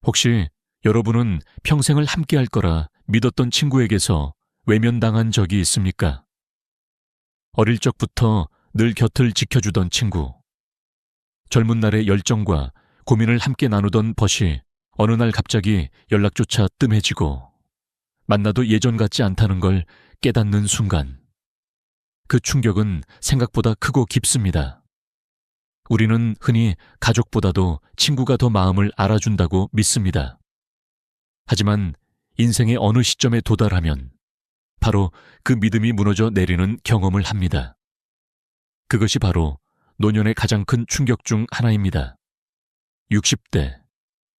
혹시 여러분은 평생을 함께할 거라 믿었던 친구에게서 외면당한 적이 있습니까? 어릴 적부터 늘 곁을 지켜주던 친구. 젊은 날의 열정과 고민을 함께 나누던 벗이 어느 날 갑자기 연락조차 뜸해지고 만나도 예전 같지 않다는 걸 깨닫는 순간. 그 충격은 생각보다 크고 깊습니다. 우리는 흔히 가족보다도 친구가 더 마음을 알아준다고 믿습니다. 하지만 인생의 어느 시점에 도달하면 바로 그 믿음이 무너져 내리는 경험을 합니다. 그것이 바로 노년의 가장 큰 충격 중 하나입니다. 60대,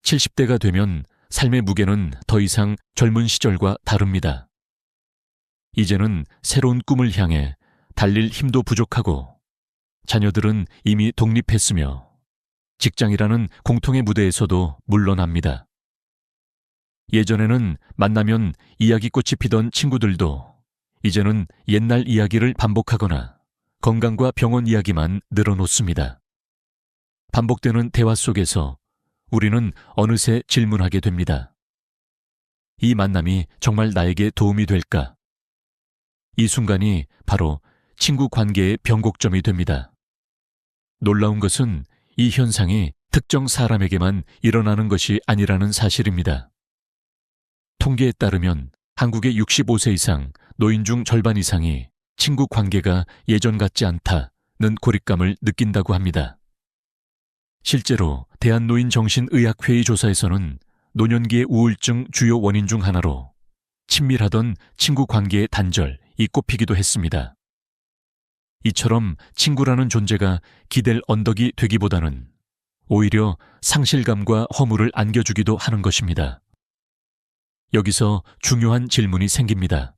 70대가 되면 삶의 무게는 더 이상 젊은 시절과 다릅니다. 이제는 새로운 꿈을 향해 달릴 힘도 부족하고 자녀들은 이미 독립했으며 직장이라는 공통의 무대에서도 물러납니다. 예전에는 만나면 이야기꽃이 피던 친구들도 이제는 옛날 이야기를 반복하거나 건강과 병원 이야기만 늘어놓습니다. 반복되는 대화 속에서 우리는 어느새 질문하게 됩니다. 이 만남이 정말 나에게 도움이 될까? 이 순간이 바로 친구 관계의 변곡점이 됩니다. 놀라운 것은 이 현상이 특정 사람에게만 일어나는 것이 아니라는 사실입니다. 통계에 따르면 한국의 65세 이상 노인 중 절반 이상이 친구 관계가 예전 같지 않다는 고립감을 느낀다고 합니다. 실제로 대한노인정신의학회의 조사에서는 노년기의 우울증 주요 원인 중 하나로 친밀하던 친구 관계의 단절이 꼽히기도 했습니다. 이처럼 친구라는 존재가 기댈 언덕이 되기보다는 오히려 상실감과 허물을 안겨주기도 하는 것입니다. 여기서 중요한 질문이 생깁니다.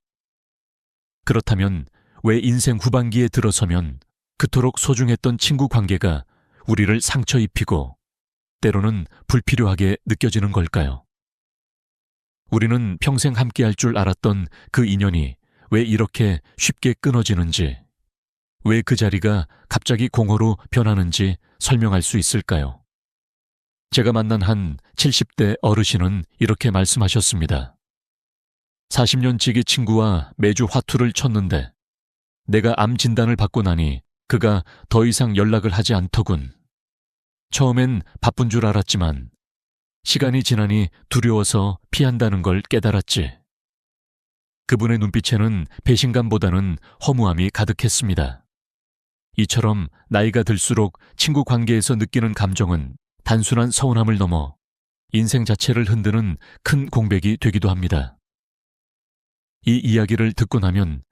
그렇다면 왜 인생 후반기에 들어서면 그토록 소중했던 친구 관계가 우리를 상처 입히고 때로는 불필요하게 느껴지는 걸까요? 우리는 평생 함께할 줄 알았던 그 인연이 왜 이렇게 쉽게 끊어지는지, 왜 그 자리가 갑자기 공허로 변하는지 설명할 수 있을까요? 제가 만난 한 70대 어르신은 이렇게 말씀하셨습니다. 40년 지기 친구와 매주 화투를 쳤는데 내가 암 진단을 받고 나니 그가 더 이상 연락을 하지 않더군. 처음엔 바쁜 줄 알았지만 시간이 지나니 두려워서 피한다는 걸 깨달았지. 그분의 눈빛에는 배신감보다는 허무함이 가득했습니다. 이처럼 나이가 들수록 친구 관계에서 느끼는 감정은 단순한 서운함을 넘어 인생 자체를 흔드는 큰 공백이 되기도 합니다. 이 이야기를 듣고 나면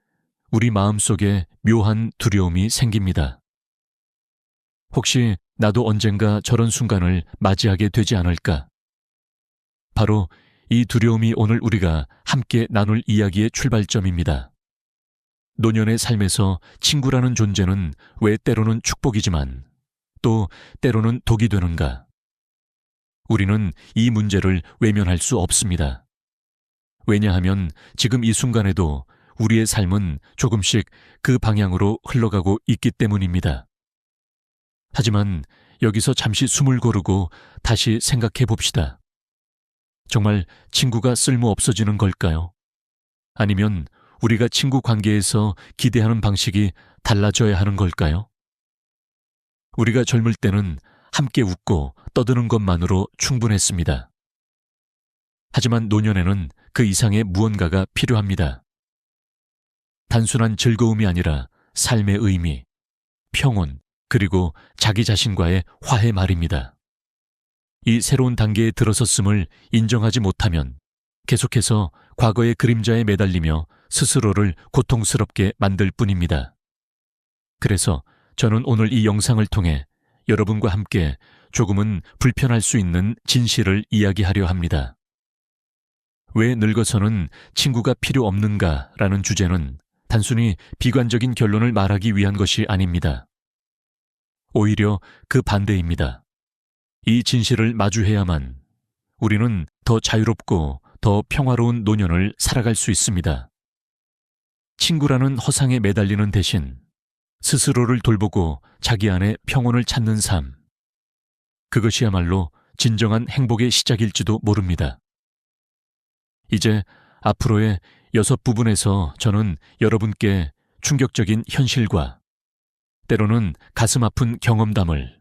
우리 마음속에 묘한 두려움이 생깁니다. 혹시 나도 언젠가 저런 순간을 맞이하게 되지 않을까? 바로 이 두려움이 오늘 우리가 함께 나눌 이야기의 출발점입니다. 노년의 삶에서 친구라는 존재는 왜 때로는 축복이지만 또 때로는 독이 되는가? 우리는 이 문제를 외면할 수 없습니다. 왜냐하면 지금 이 순간에도 우리의 삶은 조금씩 그 방향으로 흘러가고 있기 때문입니다. 하지만 여기서 잠시 숨을 고르고 다시 생각해 봅시다. 정말 친구가 쓸모 없어지는 걸까요? 아니면 우리가 친구 관계에서 기대하는 방식이 달라져야 하는 걸까요? 우리가 젊을 때는 함께 웃고 떠드는 것만으로 충분했습니다. 하지만 노년에는 그 이상의 무언가가 필요합니다. 단순한 즐거움이 아니라 삶의 의미, 평온, 그리고 자기 자신과의 화해 말입니다. 이 새로운 단계에 들어섰음을 인정하지 못하면 계속해서 과거의 그림자에 매달리며 스스로를 고통스럽게 만들 뿐입니다. 그래서 저는 오늘 이 영상을 통해 여러분과 함께 조금은 불편할 수 있는 진실을 이야기하려 합니다. 왜 늙어서는 친구가 필요 없는가라는 주제는 단순히 비관적인 결론을 말하기 위한 것이 아닙니다. 오히려 그 반대입니다. 이 진실을 마주해야만 우리는 더 자유롭고 더 평화로운 노년을 살아갈 수 있습니다. 친구라는 허상에 매달리는 대신 스스로를 돌보고 자기 안에 평온을 찾는 삶. 그것이야말로 진정한 행복의 시작일지도 모릅니다. 이제 앞으로의 6부분에서 저는 여러분께 충격적인 현실과 때로는 가슴 아픈 경험담을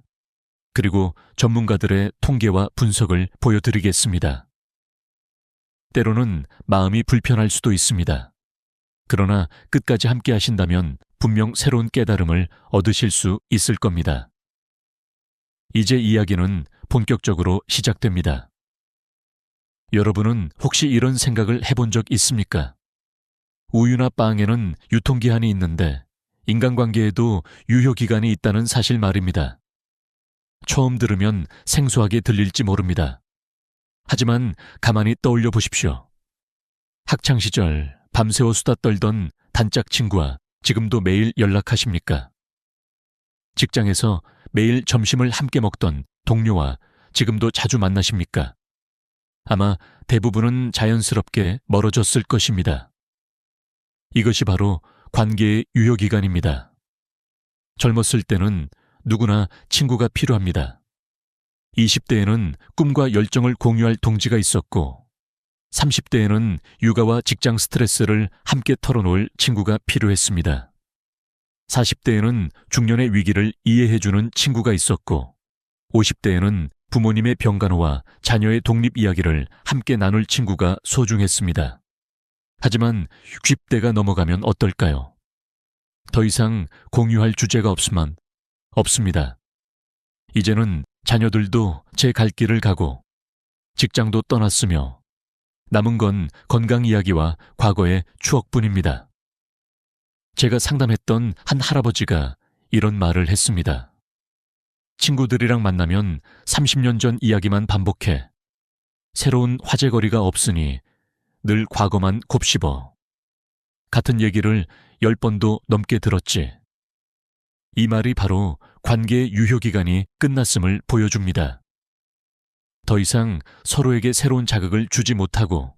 그리고 전문가들의 통계와 분석을 보여드리겠습니다. 때로는 마음이 불편할 수도 있습니다. 그러나 끝까지 함께 하신다면 분명 새로운 깨달음을 얻으실 수 있을 겁니다. 이제 이야기는 본격적으로 시작됩니다. 여러분은 혹시 이런 생각을 해본 적 있습니까? 우유나 빵에는 유통기한이 있는데 인간관계에도 유효기간이 있다는 사실 말입니다. 처음 들으면 생소하게 들릴지 모릅니다. 하지만 가만히 떠올려 보십시오. 학창시절 밤새워 수다 떨던 단짝 친구와 지금도 매일 연락하십니까? 직장에서 매일 점심을 함께 먹던 동료와 지금도 자주 만나십니까? 아마 대부분은 자연스럽게 멀어졌을 것입니다. 이것이 바로 관계의 유효기간입니다. 젊었을 때는 누구나 친구가 필요합니다. 20대에는 꿈과 열정을 공유할 동지가 있었고 30대에는 육아와 직장 스트레스를 함께 털어놓을 친구가 필요했습니다. 40대에는 중년의 위기를 이해해주는 친구가 있었고 50대에는 부모님의 병간호와 자녀의 독립 이야기를 함께 나눌 친구가 소중했습니다. 하지만 60대가 넘어가면 어떨까요? 더 이상 공유할 주제가 없습니다. 이제는 자녀들도 제 갈 길을 가고 직장도 떠났으며 남은 건 건강 이야기와 과거의 추억뿐입니다. 제가 상담했던 한 할아버지가 이런 말을 했습니다. 친구들이랑 만나면 30년 전 이야기만 반복해. 새로운 화제거리가 없으니 늘 과거만 곱씹어. 같은 얘기를 10번도 넘게 들었지. 이 말이 바로 관계의 유효기간이 끝났음을 보여줍니다. 더 이상 서로에게 새로운 자극을 주지 못하고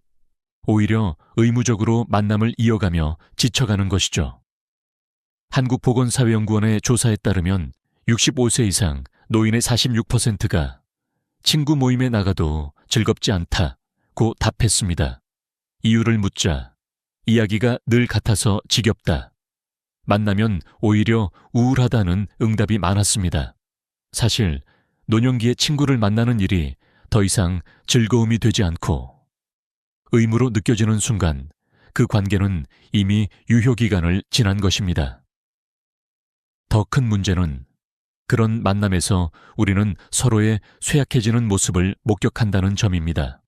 오히려 의무적으로 만남을 이어가며 지쳐가는 것이죠. 한국보건사회연구원의 조사에 따르면 65세 이상 노인의 46%가 친구 모임에 나가도 즐겁지 않다고 답했습니다. 이유를 묻자 이야기가 늘 같아서 지겹다. 만나면 오히려 우울하다는 응답이 많았습니다. 사실 노년기에 친구를 만나는 일이 더 이상 즐거움이 되지 않고 의무로 느껴지는 순간 그 관계는 이미 유효기간을 지난 것입니다. 더 큰 문제는 그런 만남에서 우리는 서로의 쇠약해지는 모습을 목격한다는 점입니다.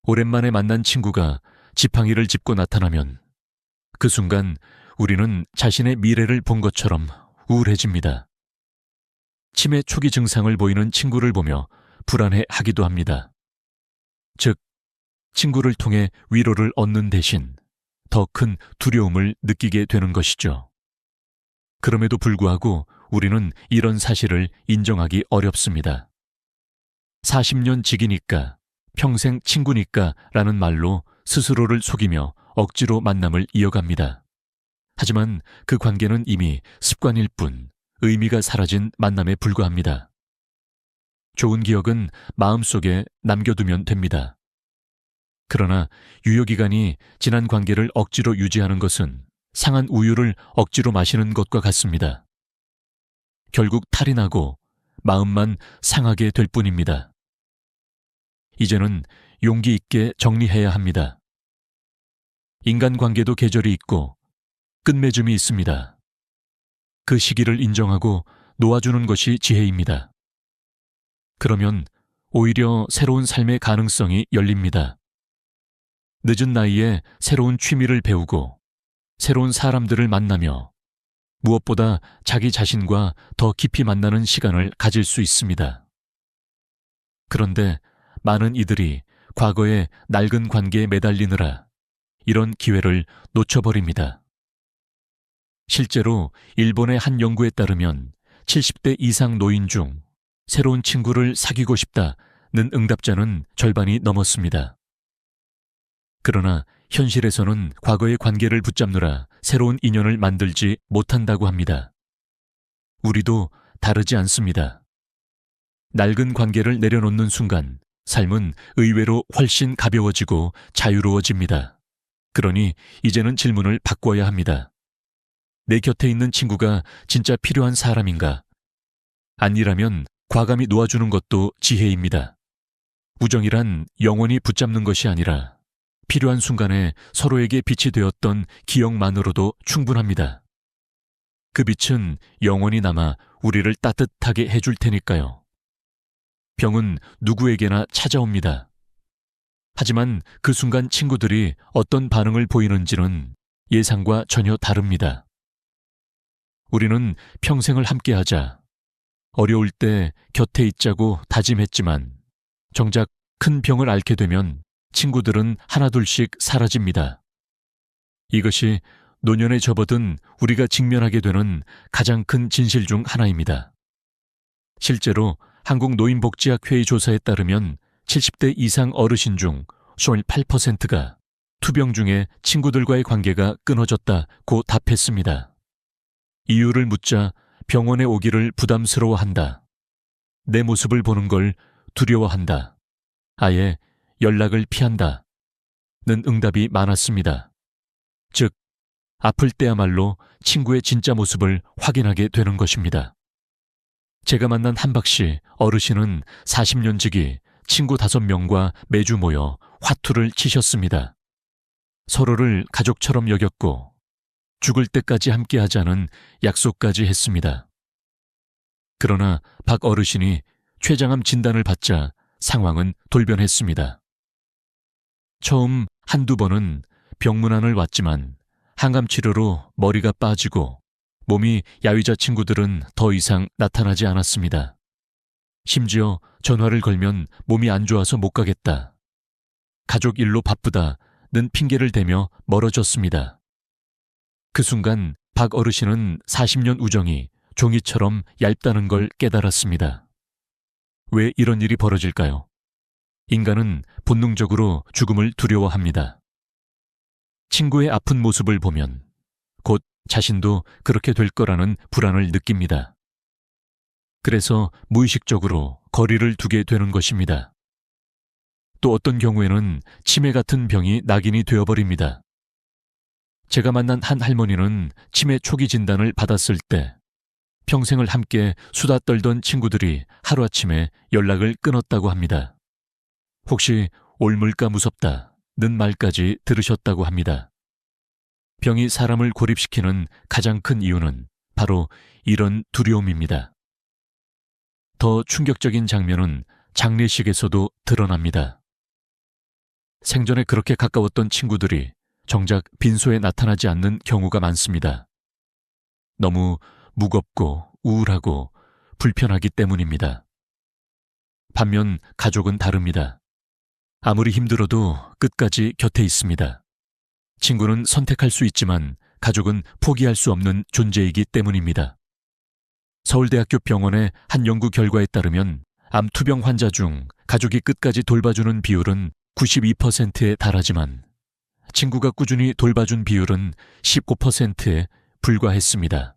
오랜만에 만난 친구가 지팡이를 짚고 나타나면 그 순간 우리는 자신의 미래를 본 것처럼 우울해집니다. 치매 초기 증상을 보이는 친구를 보며 불안해하기도 합니다. 즉, 친구를 통해 위로를 얻는 대신 더 큰 두려움을 느끼게 되는 것이죠. 그럼에도 불구하고 우리는 이런 사실을 인정하기 어렵습니다. 40년 지기니까, 평생 친구니까 라는 말로 스스로를 속이며 억지로 만남을 이어갑니다. 하지만 그 관계는 이미 습관일 뿐 의미가 사라진 만남에 불과합니다. 좋은 기억은 마음속에 남겨두면 됩니다. 그러나 유효기간이 지난 관계를 억지로 유지하는 것은 상한 우유를 억지로 마시는 것과 같습니다. 결국 탈이 나고 마음만 상하게 될 뿐입니다. 이제는 용기 있게 정리해야 합니다. 인간관계도 계절이 있고 끝맺음이 있습니다. 그 시기를 인정하고 놓아주는 것이 지혜입니다. 그러면 오히려 새로운 삶의 가능성이 열립니다. 늦은 나이에 새로운 취미를 배우고 새로운 사람들을 만나며 무엇보다 자기 자신과 더 깊이 만나는 시간을 가질 수 있습니다. 그런데 많은 이들이 과거의 낡은 관계에 매달리느라 이런 기회를 놓쳐버립니다. 실제로 일본의 한 연구에 따르면 70대 이상 노인 중 새로운 친구를 사귀고 싶다는 응답자는 절반이 넘었습니다. 그러나 현실에서는 과거의 관계를 붙잡느라 새로운 인연을 만들지 못한다고 합니다. 우리도 다르지 않습니다. 낡은 관계를 내려놓는 순간 삶은 의외로 훨씬 가벼워지고 자유로워집니다. 그러니 이제는 질문을 바꿔야 합니다. 내 곁에 있는 친구가 진짜 필요한 사람인가? 아니라면 과감히 놓아주는 것도 지혜입니다. 우정이란 영원히 붙잡는 것이 아니라 필요한 순간에 서로에게 빛이 되었던 기억만으로도 충분합니다. 그 빛은 영원히 남아 우리를 따뜻하게 해줄 테니까요. 병은 누구에게나 찾아옵니다. 하지만 그 순간 친구들이 어떤 반응을 보이는지는 예상과 전혀 다릅니다. 우리는 평생을 함께하자, 어려울 때 곁에 있자고 다짐했지만 정작 큰 병을 앓게 되면 친구들은 하나둘씩 사라집니다. 이것이 노년에 접어든 우리가 직면하게 되는 가장 큰 진실 중 하나입니다. 실제로 한국노인복지학회의 조사에 따르면 70대 이상 어르신 중 58%가 투병 중에 친구들과의 관계가 끊어졌다고 답했습니다. 이유를 묻자 병원에 오기를 부담스러워한다. 내 모습을 보는 걸 두려워한다. 아예 연락을 피한다. 는 응답이 많았습니다. 즉, 아플 때야말로 친구의 진짜 모습을 확인하게 되는 것입니다. 제가 만난 한박씨 어르신은 40년 지기 친구 5명과 매주 모여 화투를 치셨습니다. 서로를 가족처럼 여겼고 죽을 때까지 함께하자는 약속까지 했습니다. 그러나 박 어르신이 췌장암 진단을 받자 상황은 돌변했습니다. 처음 한두 번은 병문안을 왔지만 항암 치료로 머리가 빠지고 몸이 야위자 친구들은 더 이상 나타나지 않았습니다. 심지어 전화를 걸면 몸이 안 좋아서 못 가겠다. 가족 일로 바쁘다는 핑계를 대며 멀어졌습니다. 그 순간 박 어르신은 40년 우정이 종이처럼 얇다는 걸 깨달았습니다. 왜 이런 일이 벌어질까요? 인간은 본능적으로 죽음을 두려워합니다. 친구의 아픈 모습을 보면 곧 자신도 그렇게 될 거라는 불안을 느낍니다. 그래서 무의식적으로 거리를 두게 되는 것입니다. 또 어떤 경우에는 치매 같은 병이 낙인이 되어버립니다. 제가 만난 한 할머니는 치매 초기 진단을 받았을 때 평생을 함께 수다 떨던 친구들이 하루아침에 연락을 끊었다고 합니다. 혹시 옮을까 무섭다는 말까지 들으셨다고 합니다. 병이 사람을 고립시키는 가장 큰 이유는 바로 이런 두려움입니다. 더 충격적인 장면은 장례식에서도 드러납니다. 생전에 그렇게 가까웠던 친구들이 정작 빈소에 나타나지 않는 경우가 많습니다. 너무 무겁고 우울하고 불편하기 때문입니다. 반면 가족은 다릅니다. 아무리 힘들어도 끝까지 곁에 있습니다. 친구는 선택할 수 있지만 가족은 포기할 수 없는 존재이기 때문입니다. 서울대학교 병원의 한 연구 결과에 따르면 암 투병 환자 중 가족이 끝까지 돌봐주는 비율은 92%에 달하지만 친구가 꾸준히 돌봐준 비율은 19%에 불과했습니다.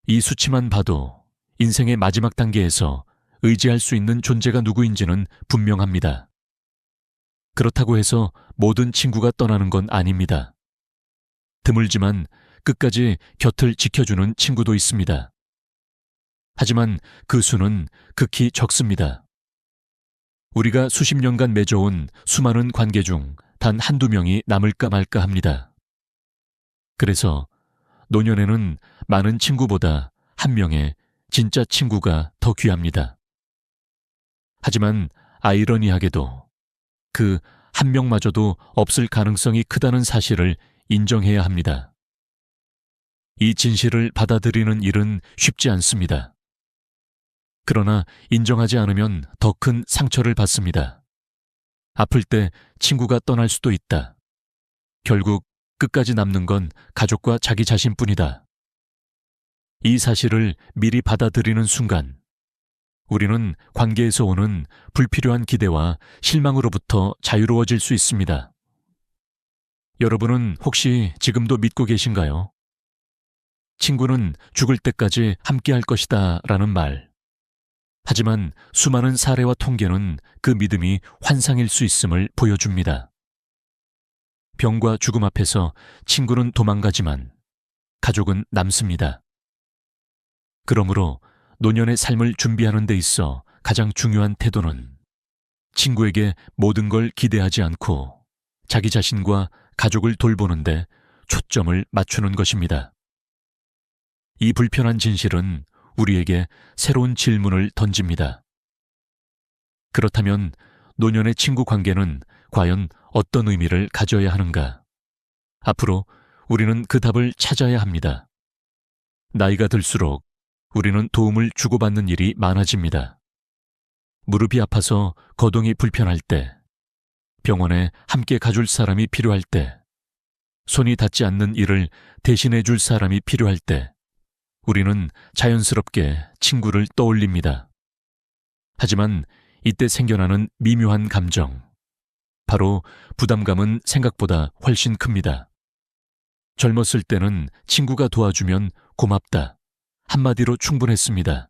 이 수치만 봐도 인생의 마지막 단계에서 의지할 수 있는 존재가 누구인지는 분명합니다. 그렇다고 해서 모든 친구가 떠나는 건 아닙니다. 드물지만 끝까지 곁을 지켜주는 친구도 있습니다. 하지만 그 수는 극히 적습니다. 우리가 수십 년간 맺어온 수많은 관계 중 단 한두 명이 남을까 말까 합니다. 그래서 노년에는 많은 친구보다 한 명의 진짜 친구가 더 귀합니다. 하지만 아이러니하게도 그 한 명마저도 없을 가능성이 크다는 사실을 인정해야 합니다. 이 진실을 받아들이는 일은 쉽지 않습니다. 그러나 인정하지 않으면 더 큰 상처를 받습니다. 아플 때 친구가 떠날 수도 있다. 결국 끝까지 남는 건 가족과 자기 자신뿐이다. 이 사실을 미리 받아들이는 순간 우리는 관계에서 오는 불필요한 기대와 실망으로부터 자유로워질 수 있습니다. 여러분은 혹시 지금도 믿고 계신가요? 친구는 죽을 때까지 함께할 것이다 라는 말. 하지만 수많은 사례와 통계는 그 믿음이 환상일 수 있음을 보여줍니다. 병과 죽음 앞에서 친구는 도망가지만 가족은 남습니다. 그러므로 노년의 삶을 준비하는 데 있어 가장 중요한 태도는 친구에게 모든 걸 기대하지 않고 자기 자신과 가족을 돌보는데 초점을 맞추는 것입니다. 이 불편한 진실은 우리에게 새로운 질문을 던집니다. 그렇다면 노년의 친구 관계는 과연 어떤 의미를 가져야 하는가? 앞으로 우리는 그 답을 찾아야 합니다. 나이가 들수록 우리는 도움을 주고받는 일이 많아집니다. 무릎이 아파서 거동이 불편할 때, 병원에 함께 가줄 사람이 필요할 때, 손이 닿지 않는 일을 대신해 줄 사람이 필요할 때, 우리는 자연스럽게 친구를 떠올립니다. 하지만 이때 생겨나는 미묘한 감정, 바로 부담감은 생각보다 훨씬 큽니다. 젊었을 때는 친구가 도와주면 고맙다 한마디로 충분했습니다.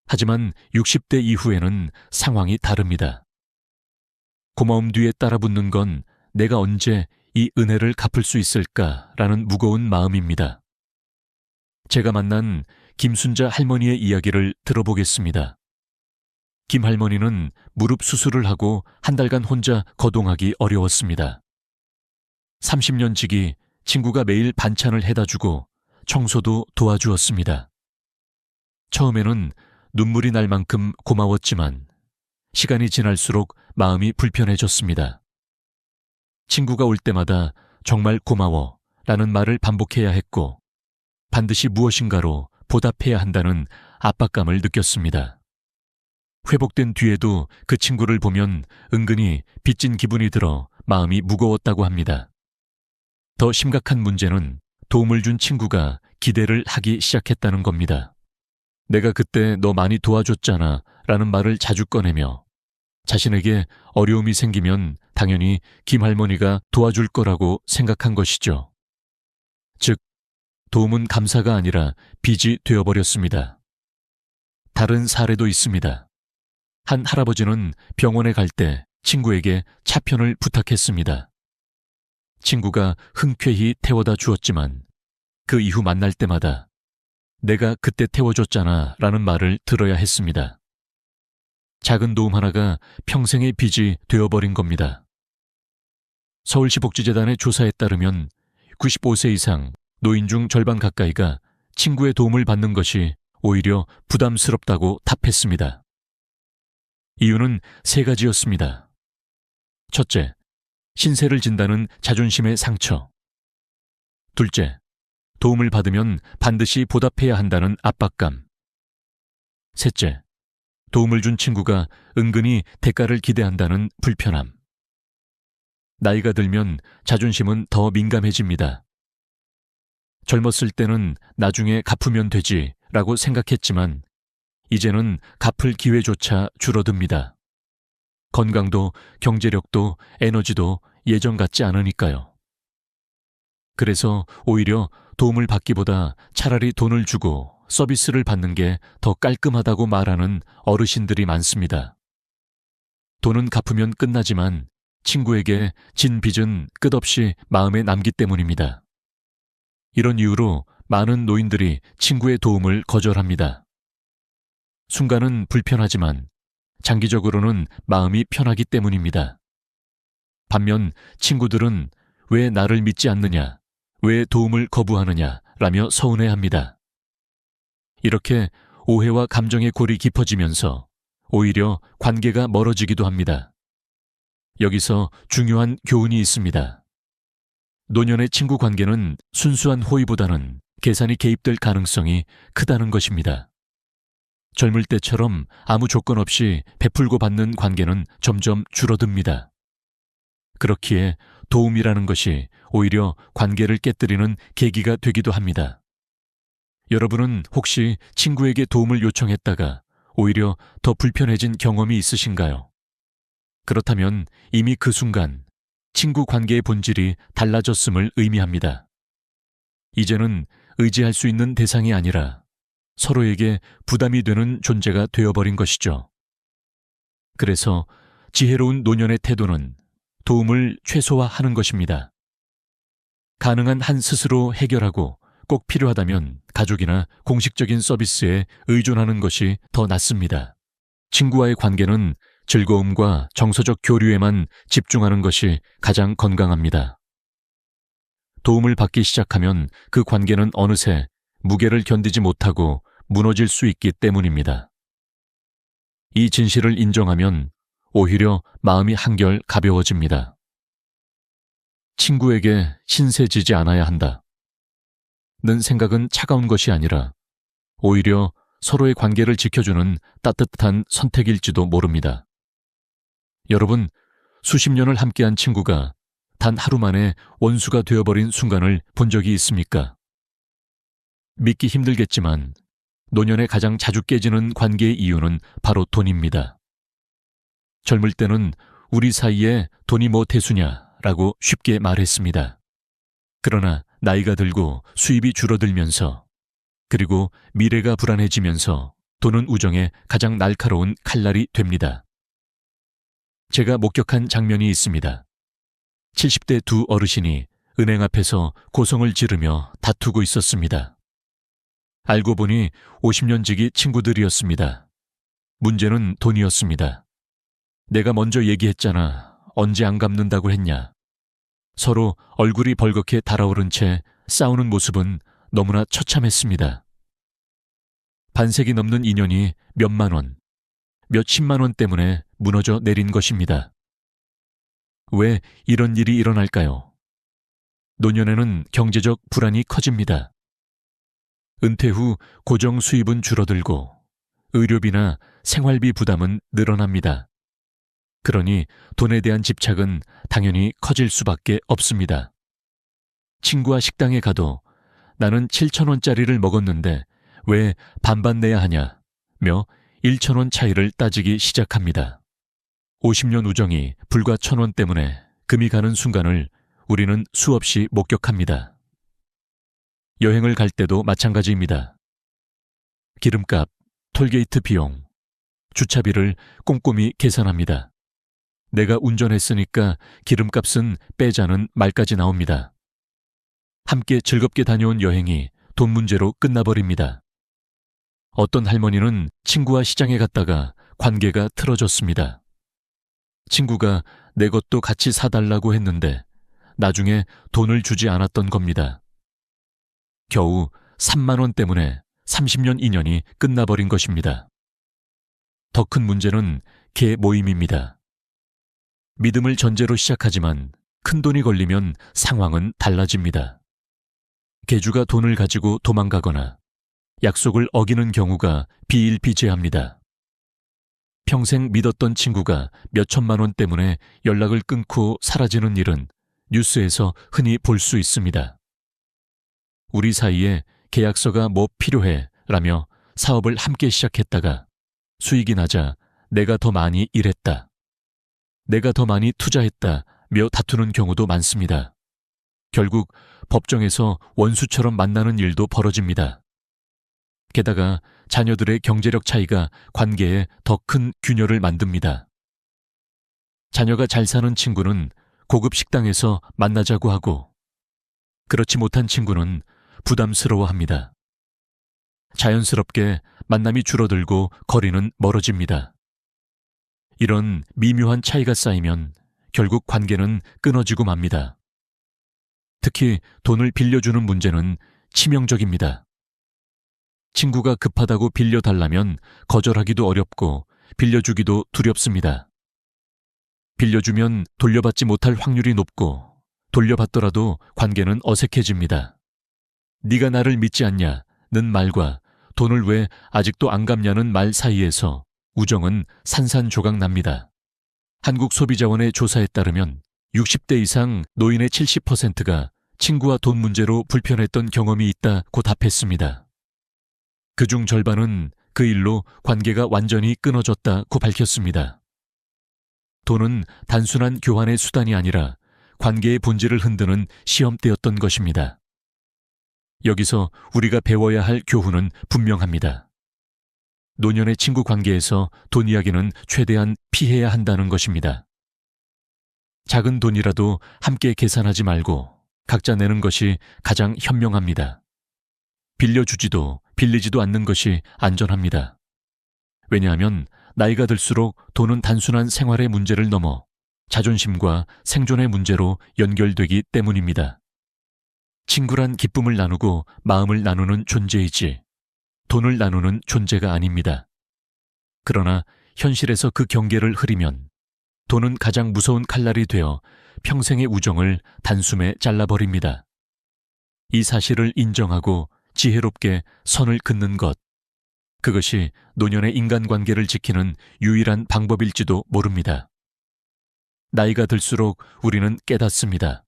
하지만 60대 이후에는 상황이 다릅니다. 고마움 뒤에 따라붙는 건 내가 언제 이 은혜를 갚을 수 있을까라는 무거운 마음입니다. 제가 만난 김순자 할머니의 이야기를 들어보겠습니다. 김 할머니는 무릎 수술을 하고 한 달간 혼자 거동하기 어려웠습니다. 30년 지기 친구가 매일 반찬을 해다 주고 청소도 도와주었습니다. 처음에는 눈물이 날 만큼 고마웠지만 시간이 지날수록 마음이 불편해졌습니다. 친구가 올 때마다 정말 고마워 라는 말을 반복해야 했고 반드시 무엇인가로 보답해야 한다는 압박감을 느꼈습니다. 회복된 뒤에도 그 친구를 보면 은근히 빚진 기분이 들어 마음이 무거웠다고 합니다. 더 심각한 문제는 도움을 준 친구가 기대를 하기 시작했다는 겁니다. 내가 그때 너 많이 도와줬잖아 라는 말을 자주 꺼내며 자신에게 어려움이 생기면 당연히 김 할머니가 도와줄 거라고 생각한 것이죠. 즉, 도움은 감사가 아니라 빚이 되어버렸습니다. 다른 사례도 있습니다. 한 할아버지는 병원에 갈 때 친구에게 차편을 부탁했습니다. 친구가 흔쾌히 태워다 주었지만 그 이후 만날 때마다 내가 그때 태워줬잖아 라는 말을 들어야 했습니다. 작은 도움 하나가 평생의 빚이 되어버린 겁니다. 서울시 복지재단의 조사에 따르면 95세 이상 노인 중 절반 가까이가 친구의 도움을 받는 것이 오히려 부담스럽다고 답했습니다. 이유는 세 가지였습니다. 첫째, 신세를 진다는 자존심의 상처. 둘째, 도움을 받으면 반드시 보답해야 한다는 압박감. 셋째, 도움을 준 친구가 은근히 대가를 기대한다는 불편함. 나이가 들면 자존심은 더 민감해집니다. 젊었을 때는 나중에 갚으면 되지 라고 생각했지만 이제는 갚을 기회조차 줄어듭니다. 건강도 경제력도 에너지도 예전 같지 않으니까요. 그래서 오히려 도움을 받기보다 차라리 돈을 주고 서비스를 받는 게 더 깔끔하다고 말하는 어르신들이 많습니다. 돈은 갚으면 끝나지만 친구에게 진 빚은 끝없이 마음에 남기 때문입니다. 이런 이유로 많은 노인들이 친구의 도움을 거절합니다. 순간은 불편하지만 장기적으로는 마음이 편하기 때문입니다. 반면 친구들은 왜 나를 믿지 않느냐, 왜 도움을 거부하느냐 라며 서운해합니다. 이렇게 오해와 감정의 골이 깊어지면서 오히려 관계가 멀어지기도 합니다. 여기서 중요한 교훈이 있습니다. 노년의 친구 관계는 순수한 호의보다는 계산이 개입될 가능성이 크다는 것입니다. 젊을 때처럼 아무 조건 없이 베풀고 받는 관계는 점점 줄어듭니다. 그렇기에 도움이라는 것이 오히려 관계를 깨뜨리는 계기가 되기도 합니다. 여러분은 혹시 친구에게 도움을 요청했다가 오히려 더 불편해진 경험이 있으신가요? 그렇다면 이미 그 순간 친구 관계의 본질이 달라졌음을 의미합니다. 이제는 의지할 수 있는 대상이 아니라 서로에게 부담이 되는 존재가 되어버린 것이죠. 그래서 지혜로운 노년의 태도는 도움을 최소화하는 것입니다. 가능한 한 스스로 해결하고 꼭 필요하다면 가족이나 공식적인 서비스에 의존하는 것이 더 낫습니다. 친구와의 관계는 즐거움과 정서적 교류에만 집중하는 것이 가장 건강합니다. 도움을 받기 시작하면 그 관계는 어느새 무게를 견디지 못하고 무너질 수 있기 때문입니다. 이 진실을 인정하면 오히려 마음이 한결 가벼워집니다. 친구에게 신세지지 않아야 한다. 는 생각은 차가운 것이 아니라 오히려 서로의 관계를 지켜주는 따뜻한 선택일지도 모릅니다. 여러분, 수십 년을 함께한 친구가 단 하루 만에 원수가 되어버린 순간을 본 적이 있습니까? 믿기 힘들겠지만 노년에 가장 자주 깨지는 관계의 이유는 바로 돈입니다. 젊을 때는 우리 사이에 돈이 뭐 대수냐라고 쉽게 말했습니다. 그러나 나이가 들고 수입이 줄어들면서 그리고 미래가 불안해지면서 돈은 우정의 가장 날카로운 칼날이 됩니다. 제가 목격한 장면이 있습니다. 70대 두 어르신이 은행 앞에서 고성을 지르며 다투고 있었습니다. 알고 보니 50년 지기 친구들이었습니다. 문제는 돈이었습니다. 내가 먼저 얘기했잖아. 언제 안 갚는다고 했냐. 서로 얼굴이 벌겋게 달아오른 채 싸우는 모습은 너무나 처참했습니다. 반세기 넘는 인연이 몇만 원, 몇십만 원 때문에 무너져 내린 것입니다. 왜 이런 일이 일어날까요? 노년에는 경제적 불안이 커집니다. 은퇴 후 고정 수입은 줄어들고 의료비나 생활비 부담은 늘어납니다. 그러니 돈에 대한 집착은 당연히 커질 수밖에 없습니다. 친구와 식당에 가도 나는 7,000원짜리를 먹었는데 왜 반반 내야 하냐며 1,000원 차이를 따지기 시작합니다. 50년 우정이 불과 1,000원 때문에 금이 가는 순간을 우리는 수없이 목격합니다. 여행을 갈 때도 마찬가지입니다. 기름값, 톨게이트 비용, 주차비를 꼼꼼히 계산합니다. 내가 운전했으니까 기름값은 빼자는 말까지 나옵니다. 함께 즐겁게 다녀온 여행이 돈 문제로 끝나버립니다. 어떤 할머니는 친구와 시장에 갔다가 관계가 틀어졌습니다. 친구가 내 것도 같이 사달라고 했는데 나중에 돈을 주지 않았던 겁니다. 겨우 3만 원 때문에 30년 인연이 끝나버린 것입니다. 더 큰 문제는 개 모임입니다. 믿음을 전제로 시작하지만 큰돈이 걸리면 상황은 달라집니다. 개주가 돈을 가지고 도망가거나 약속을 어기는 경우가 비일비재합니다. 평생 믿었던 친구가 몇천만 원 때문에 연락을 끊고 사라지는 일은 뉴스에서 흔히 볼 수 있습니다. 우리 사이에 계약서가 뭐 필요해 라며 사업을 함께 시작했다가 수익이 나자 내가 더 많이 일했다. 내가 더 많이 투자했다며 다투는 경우도 많습니다. 결국 법정에서 원수처럼 만나는 일도 벌어집니다. 게다가 자녀들의 경제력 차이가 관계에 더 큰 균열을 만듭니다. 자녀가 잘 사는 친구는 고급 식당에서 만나자고 하고 그렇지 못한 친구는 부담스러워합니다. 자연스럽게 만남이 줄어들고 거리는 멀어집니다. 이런 미묘한 차이가 쌓이면 결국 관계는 끊어지고 맙니다. 특히 돈을 빌려주는 문제는 치명적입니다. 친구가 급하다고 빌려달라면 거절하기도 어렵고 빌려주기도 두렵습니다. 빌려주면 돌려받지 못할 확률이 높고 돌려받더라도 관계는 어색해집니다. 네가 나를 믿지 않냐는 말과 돈을 왜 아직도 안 갚냐는 말 사이에서 우정은 산산조각 납니다. 한국소비자원의 조사에 따르면 60대 이상 노인의 70%가 친구와 돈 문제로 불편했던 경험이 있다고 답했습니다. 그중 절반은 그 일로 관계가 완전히 끊어졌다고 밝혔습니다. 돈은 단순한 교환의 수단이 아니라 관계의 본질을 흔드는 시험대였던 것입니다. 여기서 우리가 배워야 할 교훈은 분명합니다. 노년의 친구 관계에서 돈 이야기는 최대한 피해야 한다는 것입니다. 작은 돈이라도 함께 계산하지 말고 각자 내는 것이 가장 현명합니다. 빌려주지도 빌리지도 않는 것이 안전합니다. 왜냐하면 나이가 들수록 돈은 단순한 생활의 문제를 넘어 자존심과 생존의 문제로 연결되기 때문입니다. 친구란 기쁨을 나누고 마음을 나누는 존재이지 돈을 나누는 존재가 아닙니다. 그러나 현실에서 그 경계를 흐리면 돈은 가장 무서운 칼날이 되어 평생의 우정을 단숨에 잘라버립니다. 이 사실을 인정하고 지혜롭게 선을 긋는 것, 그것이 노년의 인간관계를 지키는 유일한 방법일지도 모릅니다. 나이가 들수록 우리는 깨닫습니다.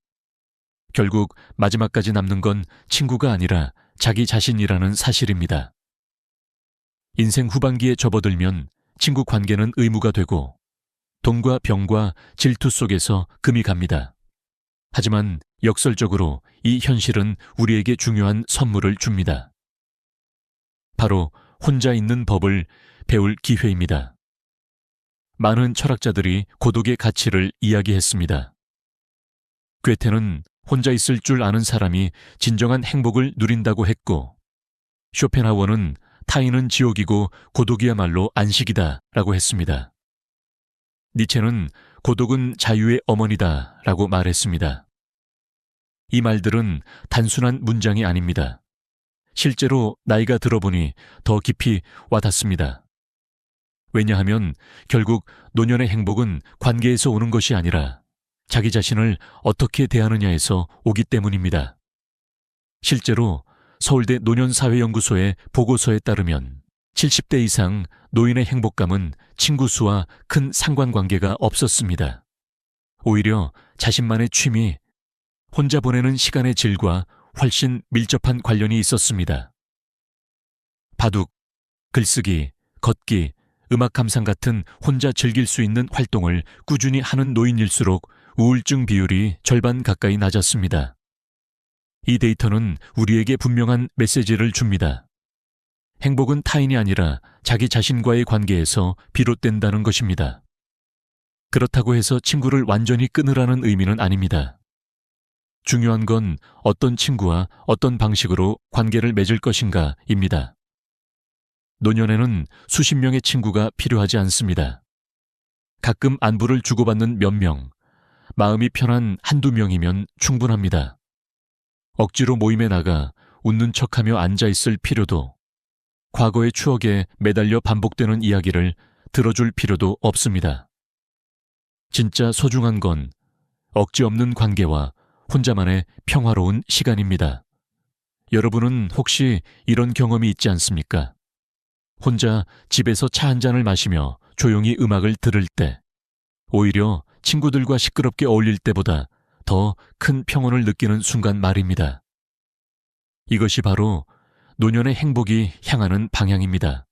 결국 마지막까지 남는 건 친구가 아니라 자기 자신이라는 사실입니다. 인생 후반기에 접어들면 친구 관계는 의무가 되고 돈과 병과 질투 속에서 금이 갑니다. 하지만 역설적으로 이 현실은 우리에게 중요한 선물을 줍니다. 바로 혼자 있는 법을 배울 기회입니다. 많은 철학자들이 고독의 가치를 이야기했습니다. 괴테는 혼자 있을 줄 아는 사람이 진정한 행복을 누린다고 했고, 쇼펜하워는 타인은 지옥이고 고독이야말로 안식이다 라고 했습니다. 니체는 고독은 자유의 어머니다 라고 말했습니다. 이 말들은 단순한 문장이 아닙니다. 실제로 나이가 들어보니 더 깊이 와닿습니다. 왜냐하면 결국 노년의 행복은 관계에서 오는 것이 아니라 자기 자신을 어떻게 대하느냐에서 오기 때문입니다. 실제로 서울대 노년사회연구소의 보고서에 따르면 70대 이상 노인의 행복감은 친구 수와 큰 상관관계가 없었습니다. 오히려 자신만의 취미, 혼자 보내는 시간의 질과 훨씬 밀접한 관련이 있었습니다. 바둑, 글쓰기, 걷기, 음악 감상 같은 혼자 즐길 수 있는 활동을 꾸준히 하는 노인일수록 우울증 비율이 절반 가까이 낮았습니다. 이 데이터는 우리에게 분명한 메시지를 줍니다. 행복은 타인이 아니라 자기 자신과의 관계에서 비롯된다는 것입니다. 그렇다고 해서 친구를 완전히 끊으라는 의미는 아닙니다. 중요한 건 어떤 친구와 어떤 방식으로 관계를 맺을 것인가입니다. 노년에는 수십 명의 친구가 필요하지 않습니다. 가끔 안부를 주고받는 몇 명, 마음이 편한 한두 명이면 충분합니다. 억지로 모임에 나가 웃는 척하며 앉아있을 필요도, 과거의 추억에 매달려 반복되는 이야기를 들어줄 필요도 없습니다. 진짜 소중한 건 억지 없는 관계와 혼자만의 평화로운 시간입니다. 여러분은 혹시 이런 경험이 있지 않습니까? 혼자 집에서 차 한 잔을 마시며 조용히 음악을 들을 때, 오히려 친구들과 시끄럽게 어울릴 때보다 더 큰 평온을 느끼는 순간 말입니다. 이것이 바로 노년의 행복이 향하는 방향입니다.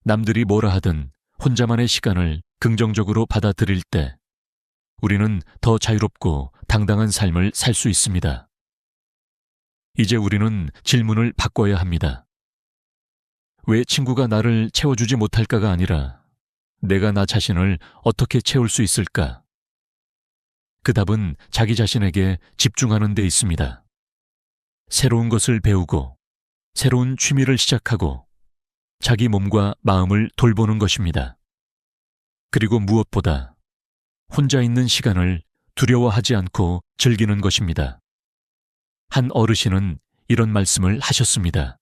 남들이 뭐라 하든 혼자만의 시간을 긍정적으로 받아들일 때 우리는 더 자유롭고 당당한 삶을 살 수 있습니다. 이제 우리는 질문을 바꿔야 합니다. 왜 친구가 나를 채워주지 못할까가 아니라 내가 나 자신을 어떻게 채울 수 있을까? 그 답은 자기 자신에게 집중하는 데 있습니다. 새로운 것을 배우고 새로운 취미를 시작하고 자기 몸과 마음을 돌보는 것입니다. 그리고 무엇보다 혼자 있는 시간을 두려워하지 않고 즐기는 것입니다. 한 어르신은 이런 말씀을 하셨습니다.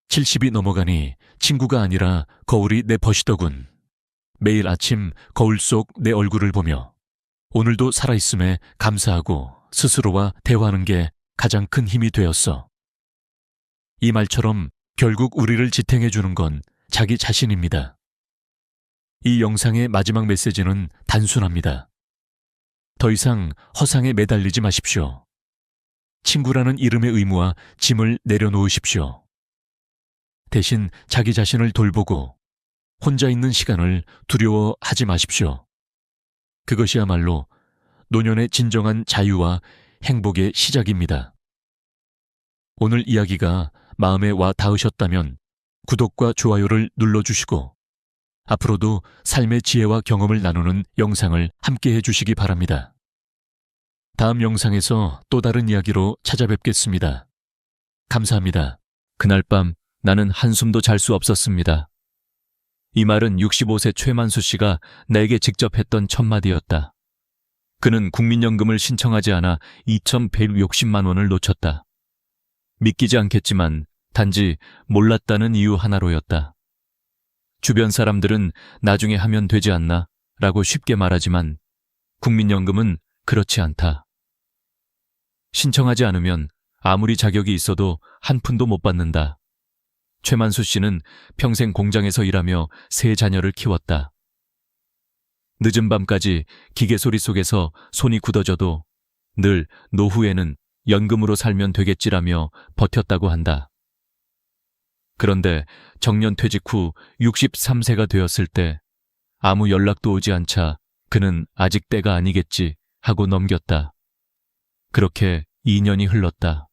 70이 넘어가니 친구가 아니라 거울이 내 벗이더군. 매일 아침 거울 속 내 얼굴을 보며 오늘도 살아있음에 감사하고 스스로와 대화하는 게 가장 큰 힘이 되었어. 이 말처럼 결국 우리를 지탱해 주는 건 자기 자신입니다. 이 영상의 마지막 메시지는 단순합니다. 더 이상 허상에 매달리지 마십시오. 친구라는 이름의 의무와 짐을 내려놓으십시오. 대신 자기 자신을 돌보고 혼자 있는 시간을 두려워하지 마십시오. 그것이야말로 노년의 진정한 자유와 행복의 시작입니다. 오늘 이야기가 마음에 와 닿으셨다면 구독과 좋아요를 눌러주시고 앞으로도 삶의 지혜와 경험을 나누는 영상을 함께 해주시기 바랍니다. 다음 영상에서 또 다른 이야기로 찾아뵙겠습니다. 감사합니다. 그날 밤 나는 한숨도 잘 수 없었습니다. 이 말은 65세 최만수 씨가 내게 직접 했던 첫마디였다. 그는 국민연금을 신청하지 않아 2,160만 원을 놓쳤다. 믿기지 않겠지만 단지 몰랐다는 이유 하나로였다. 주변 사람들은 나중에 하면 되지 않나? 라고 쉽게 말하지만 국민연금은 그렇지 않다. 신청하지 않으면 아무리 자격이 있어도 한 푼도 못 받는다. 최만수 씨는 평생 공장에서 일하며 3자녀를 키웠다. 늦은 밤까지 기계 소리 속에서 손이 굳어져도 늘 노후에는 연금으로 살면 되겠지라며 버텼다고 한다. 그런데 정년 퇴직 후 63세가 되었을 때 아무 연락도 오지 않자 그는 아직 때가 아니겠지 하고 넘겼다. 그렇게 2년이 흘렀다.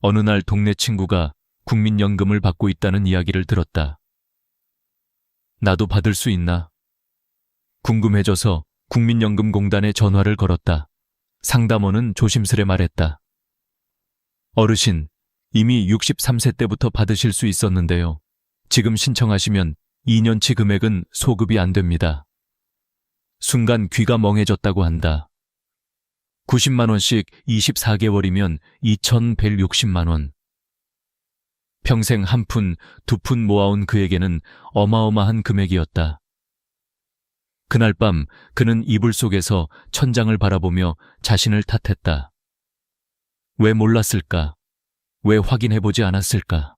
어느 날 동네 친구가 국민연금을 받고 있다는 이야기를 들었다. 나도 받을 수 있나? 궁금해져서 국민연금공단에 전화를 걸었다. 상담원은 조심스레 말했다. 어르신, 이미 63세 때부터 받으실 수 있었는데요. 지금 신청하시면 2년치 금액은 소급이 안 됩니다. 순간 귀가 멍해졌다고 한다. 90만 원씩 24개월이면 2,160만 원. 평생 한 푼, 2푼 모아온 그에게는 어마어마한 금액이었다. 그날 밤 그는 이불 속에서 천장을 바라보며 자신을 탓했다. 왜 몰랐을까? 왜 확인해보지 않았을까?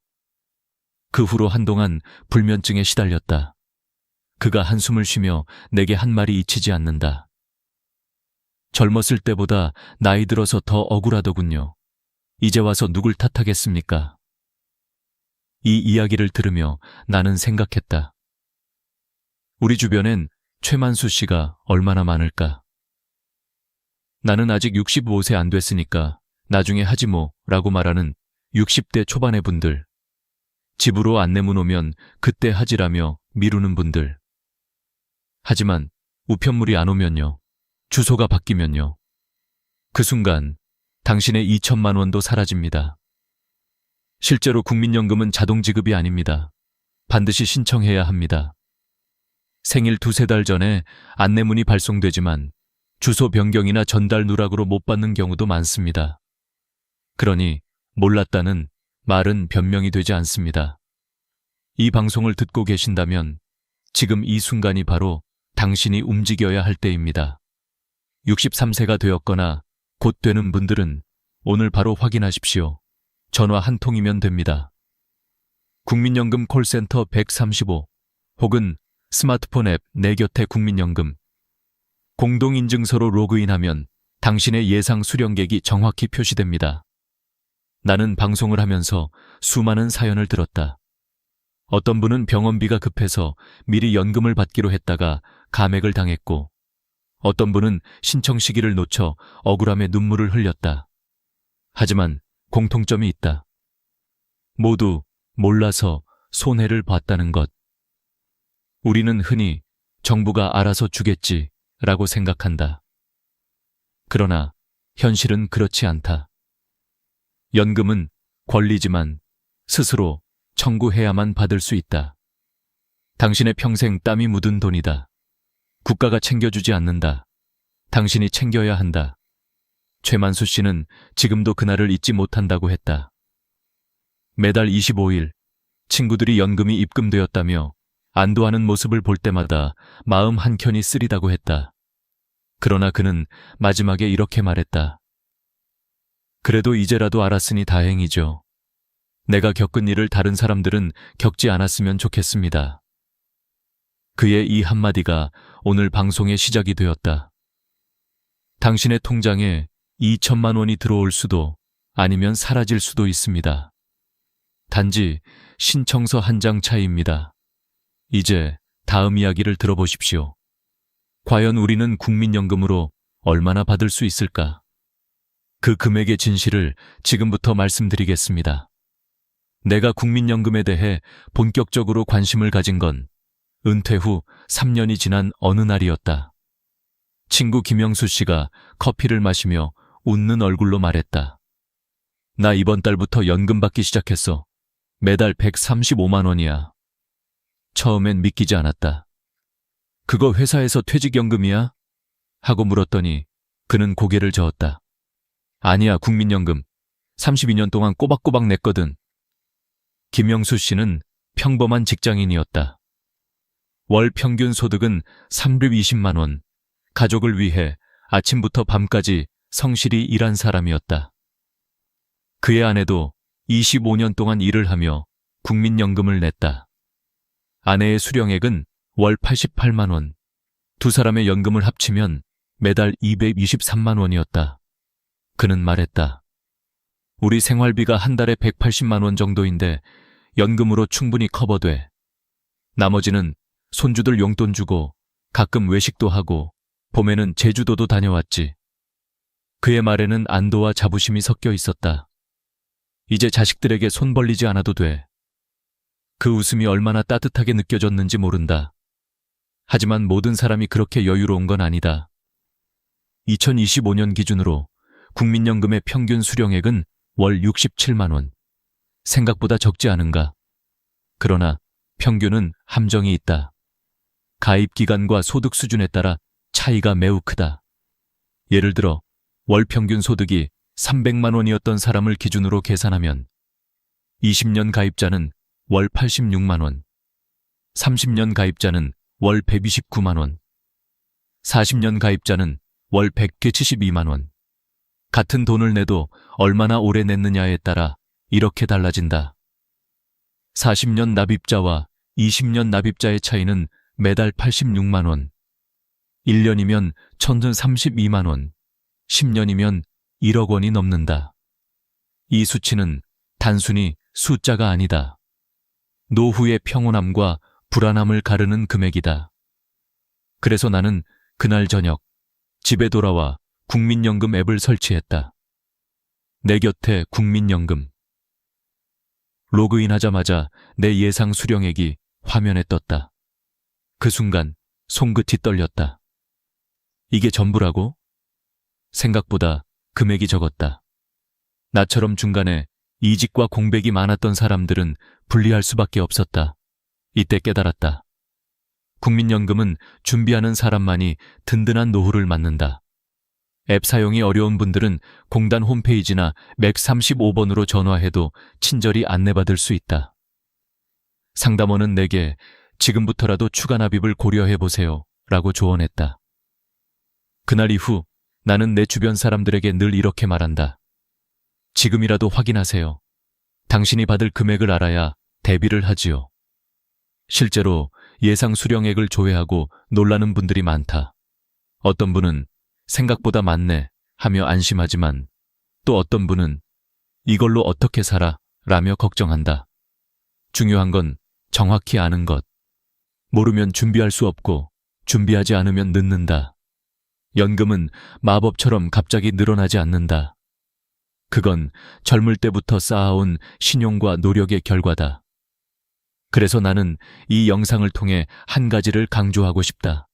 그 후로 한동안 불면증에 시달렸다. 그가 한숨을 쉬며 내게 한 말이 잊히지 않는다. 젊었을 때보다 나이 들어서 더 억울하더군요. 이제 와서 누굴 탓하겠습니까? 이 이야기를 들으며 나는 생각했다. 우리 주변엔 최만수 씨가 얼마나 많을까? 나는 아직 65세 안 됐으니까 나중에 하지 뭐 라고 말하는 60대 초반의 분들, 집으로 안내문 오면 그때 하지라며 미루는 분들. 하지만 우편물이 안 오면요, 주소가 바뀌면요, 그 순간 당신의 2천만 원도 사라집니다. 실제로 국민연금은 자동지급이 아닙니다. 반드시 신청해야 합니다. 생일 2-3달 전에 안내문이 발송되지만 주소 변경이나 전달 누락으로 못 받는 경우도 많습니다. 그러니 몰랐다는 말은 변명이 되지 않습니다. 이 방송을 듣고 계신다면 지금 이 순간이 바로 당신이 움직여야 할 때입니다. 63세가 되었거나 곧 되는 분들은 오늘 바로 확인하십시오. 전화 한 통이면 됩니다. 국민연금 콜센터 135 혹은 스마트폰 앱 내 곁에 국민연금. 공동인증서로 로그인하면 당신의 예상 수령객이 정확히 표시됩니다. 나는 방송을 하면서 수많은 사연을 들었다. 어떤 분은 병원비가 급해서 미리 연금을 받기로 했다가 감액을 당했고, 어떤 분은 신청 시기를 놓쳐 억울함에 눈물을 흘렸다. 하지만 공통점이 있다. 모두 몰라서 손해를 봤다는 것. 우리는 흔히 정부가 알아서 주겠지 라고 생각한다. 그러나 현실은 그렇지 않다. 연금은 권리지만 스스로 청구해야만 받을 수 있다. 당신의 평생 땀이 묻은 돈이다. 국가가 챙겨주지 않는다. 당신이 챙겨야 한다. 최만수 씨는 지금도 그날을 잊지 못한다고 했다. 매달 25일 친구들이 연금이 입금되었다며 안도하는 모습을 볼 때마다 마음 한켠이 쓰리다고 했다. 그러나 그는 마지막에 이렇게 말했다. 그래도 이제라도 알았으니 다행이죠. 내가 겪은 일을 다른 사람들은 겪지 않았으면 좋겠습니다. 그의 이 한마디가 오늘 방송의 시작이 되었다. 당신의 통장에 2천만 원이 들어올 수도 아니면 사라질 수도 있습니다. 단지 신청서 한 장 차이입니다. 이제 다음 이야기를 들어보십시오. 과연 우리는 국민연금으로 얼마나 받을 수 있을까? 그 금액의 진실을 지금부터 말씀드리겠습니다. 내가 국민연금에 대해 본격적으로 관심을 가진 건 은퇴 후 3년이 지난 어느 날이었다. 친구 김영수 씨가 커피를 마시며 웃는 얼굴로 말했다. 나 이번 달부터 연금 받기 시작했어. 매달 135만 원이야. 처음엔 믿기지 않았다. 그거 회사에서 퇴직연금이야? 하고 물었더니 그는 고개를 저었다. 아니야, 국민연금. 32년 동안 꼬박꼬박 냈거든. 김영수 씨는 평범한 직장인이었다. 월 평균 소득은 320만 원, 가족을 위해 아침부터 밤까지 성실히 일한 사람이었다. 그의 아내도 25년 동안 일을 하며 국민연금을 냈다. 아내의 수령액은 월 88만 원, 두 사람의 연금을 합치면 매달 223만 원이었다. 그는 말했다. 우리 생활비가 한 달에 180만 원 정도인데 연금으로 충분히 커버돼. 나머지는 손주들 용돈 주고 가끔 외식도 하고 봄에는 제주도도 다녀왔지. 그의 말에는 안도와 자부심이 섞여 있었다. 이제 자식들에게 손 벌리지 않아도 돼. 그 웃음이 얼마나 따뜻하게 느껴졌는지 모른다. 하지만 모든 사람이 그렇게 여유로운 건 아니다. 2025년 기준으로 국민연금의 평균 수령액은 월 67만 원. 생각보다 적지 않은가? 그러나 평균은 함정이 있다. 가입 기간과 소득 수준에 따라 차이가 매우 크다. 예를 들어 월 평균 소득이 300만 원이었던 사람을 기준으로 계산하면 20년 가입자는 월 86만 원, 30년 가입자는 월 129만 원, 40년 가입자는 월 172만 원. 같은 돈을 내도 얼마나 오래 냈느냐에 따라 이렇게 달라진다. 40년 납입자와 20년 납입자의 차이는 매달 86만 원, 1년이면 1032만 원, 10년이면 1억 원이 넘는다. 이 수치는 단순히 숫자가 아니다. 노후의 평온함과 불안함을 가르는 금액이다. 그래서 나는 그날 저녁 집에 돌아와 국민연금 앱을 설치했다. 내 곁에 국민연금. 로그인하자마자 내 예상 수령액이 화면에 떴다. 그 순간 손끝이 떨렸다. 이게 전부라고? 생각보다 금액이 적었다. 나처럼 중간에 이직과 공백이 많았던 사람들은 불리할 수밖에 없었다. 이때 깨달았다. 국민연금은 준비하는 사람만이 든든한 노후를 맞는다. 앱 사용이 어려운 분들은 공단 홈페이지나 맥 35번으로 전화해도 친절히 안내받을 수 있다. 상담원은 내게 지금부터라도 추가 납입을 고려해보세요 라고 조언했다. 그날 이후 나는 내 주변 사람들에게 늘 이렇게 말한다. 지금이라도 확인하세요. 당신이 받을 금액을 알아야 대비를 하지요. 실제로 예상 수령액을 조회하고 놀라는 분들이 많다. 어떤 분은 생각보다 많네 하며 안심하지만 또 어떤 분은 이걸로 어떻게 살아? 라며 걱정한다. 중요한 건 정확히 아는 것. 모르면 준비할 수 없고 준비하지 않으면 늦는다. 연금은 마법처럼 갑자기 늘어나지 않는다. 그건 젊을 때부터 쌓아온 신용과 노력의 결과다. 그래서 나는 이 영상을 통해 한 가지를 강조하고 싶다.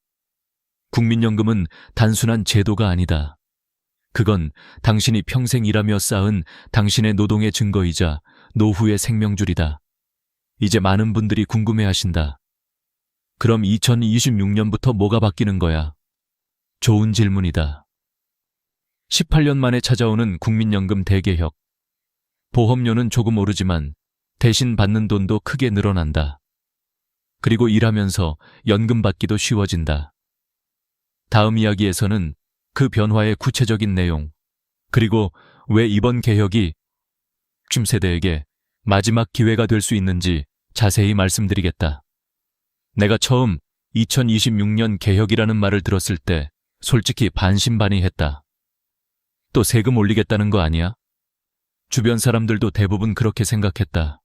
국민연금은 단순한 제도가 아니다. 그건 당신이 평생 일하며 쌓은 당신의 노동의 증거이자 노후의 생명줄이다. 이제 많은 분들이 궁금해하신다. 그럼 2026년부터 뭐가 바뀌는 거야? 좋은 질문이다. 18년 만에 찾아오는 국민연금 대개혁. 보험료는 조금 오르지만 대신 받는 돈도 크게 늘어난다. 그리고 일하면서 연금 받기도 쉬워진다. 다음 이야기에서는 그 변화의 구체적인 내용, 그리고 왜 이번 개혁이 준 세대에게 마지막 기회가 될 수 있는지 자세히 말씀드리겠다. 내가 처음 2026년 개혁이라는 말을 들었을 때 솔직히 반신반의했다. 또 세금 올리겠다는 거 아니야? 주변 사람들도 대부분 그렇게 생각했다.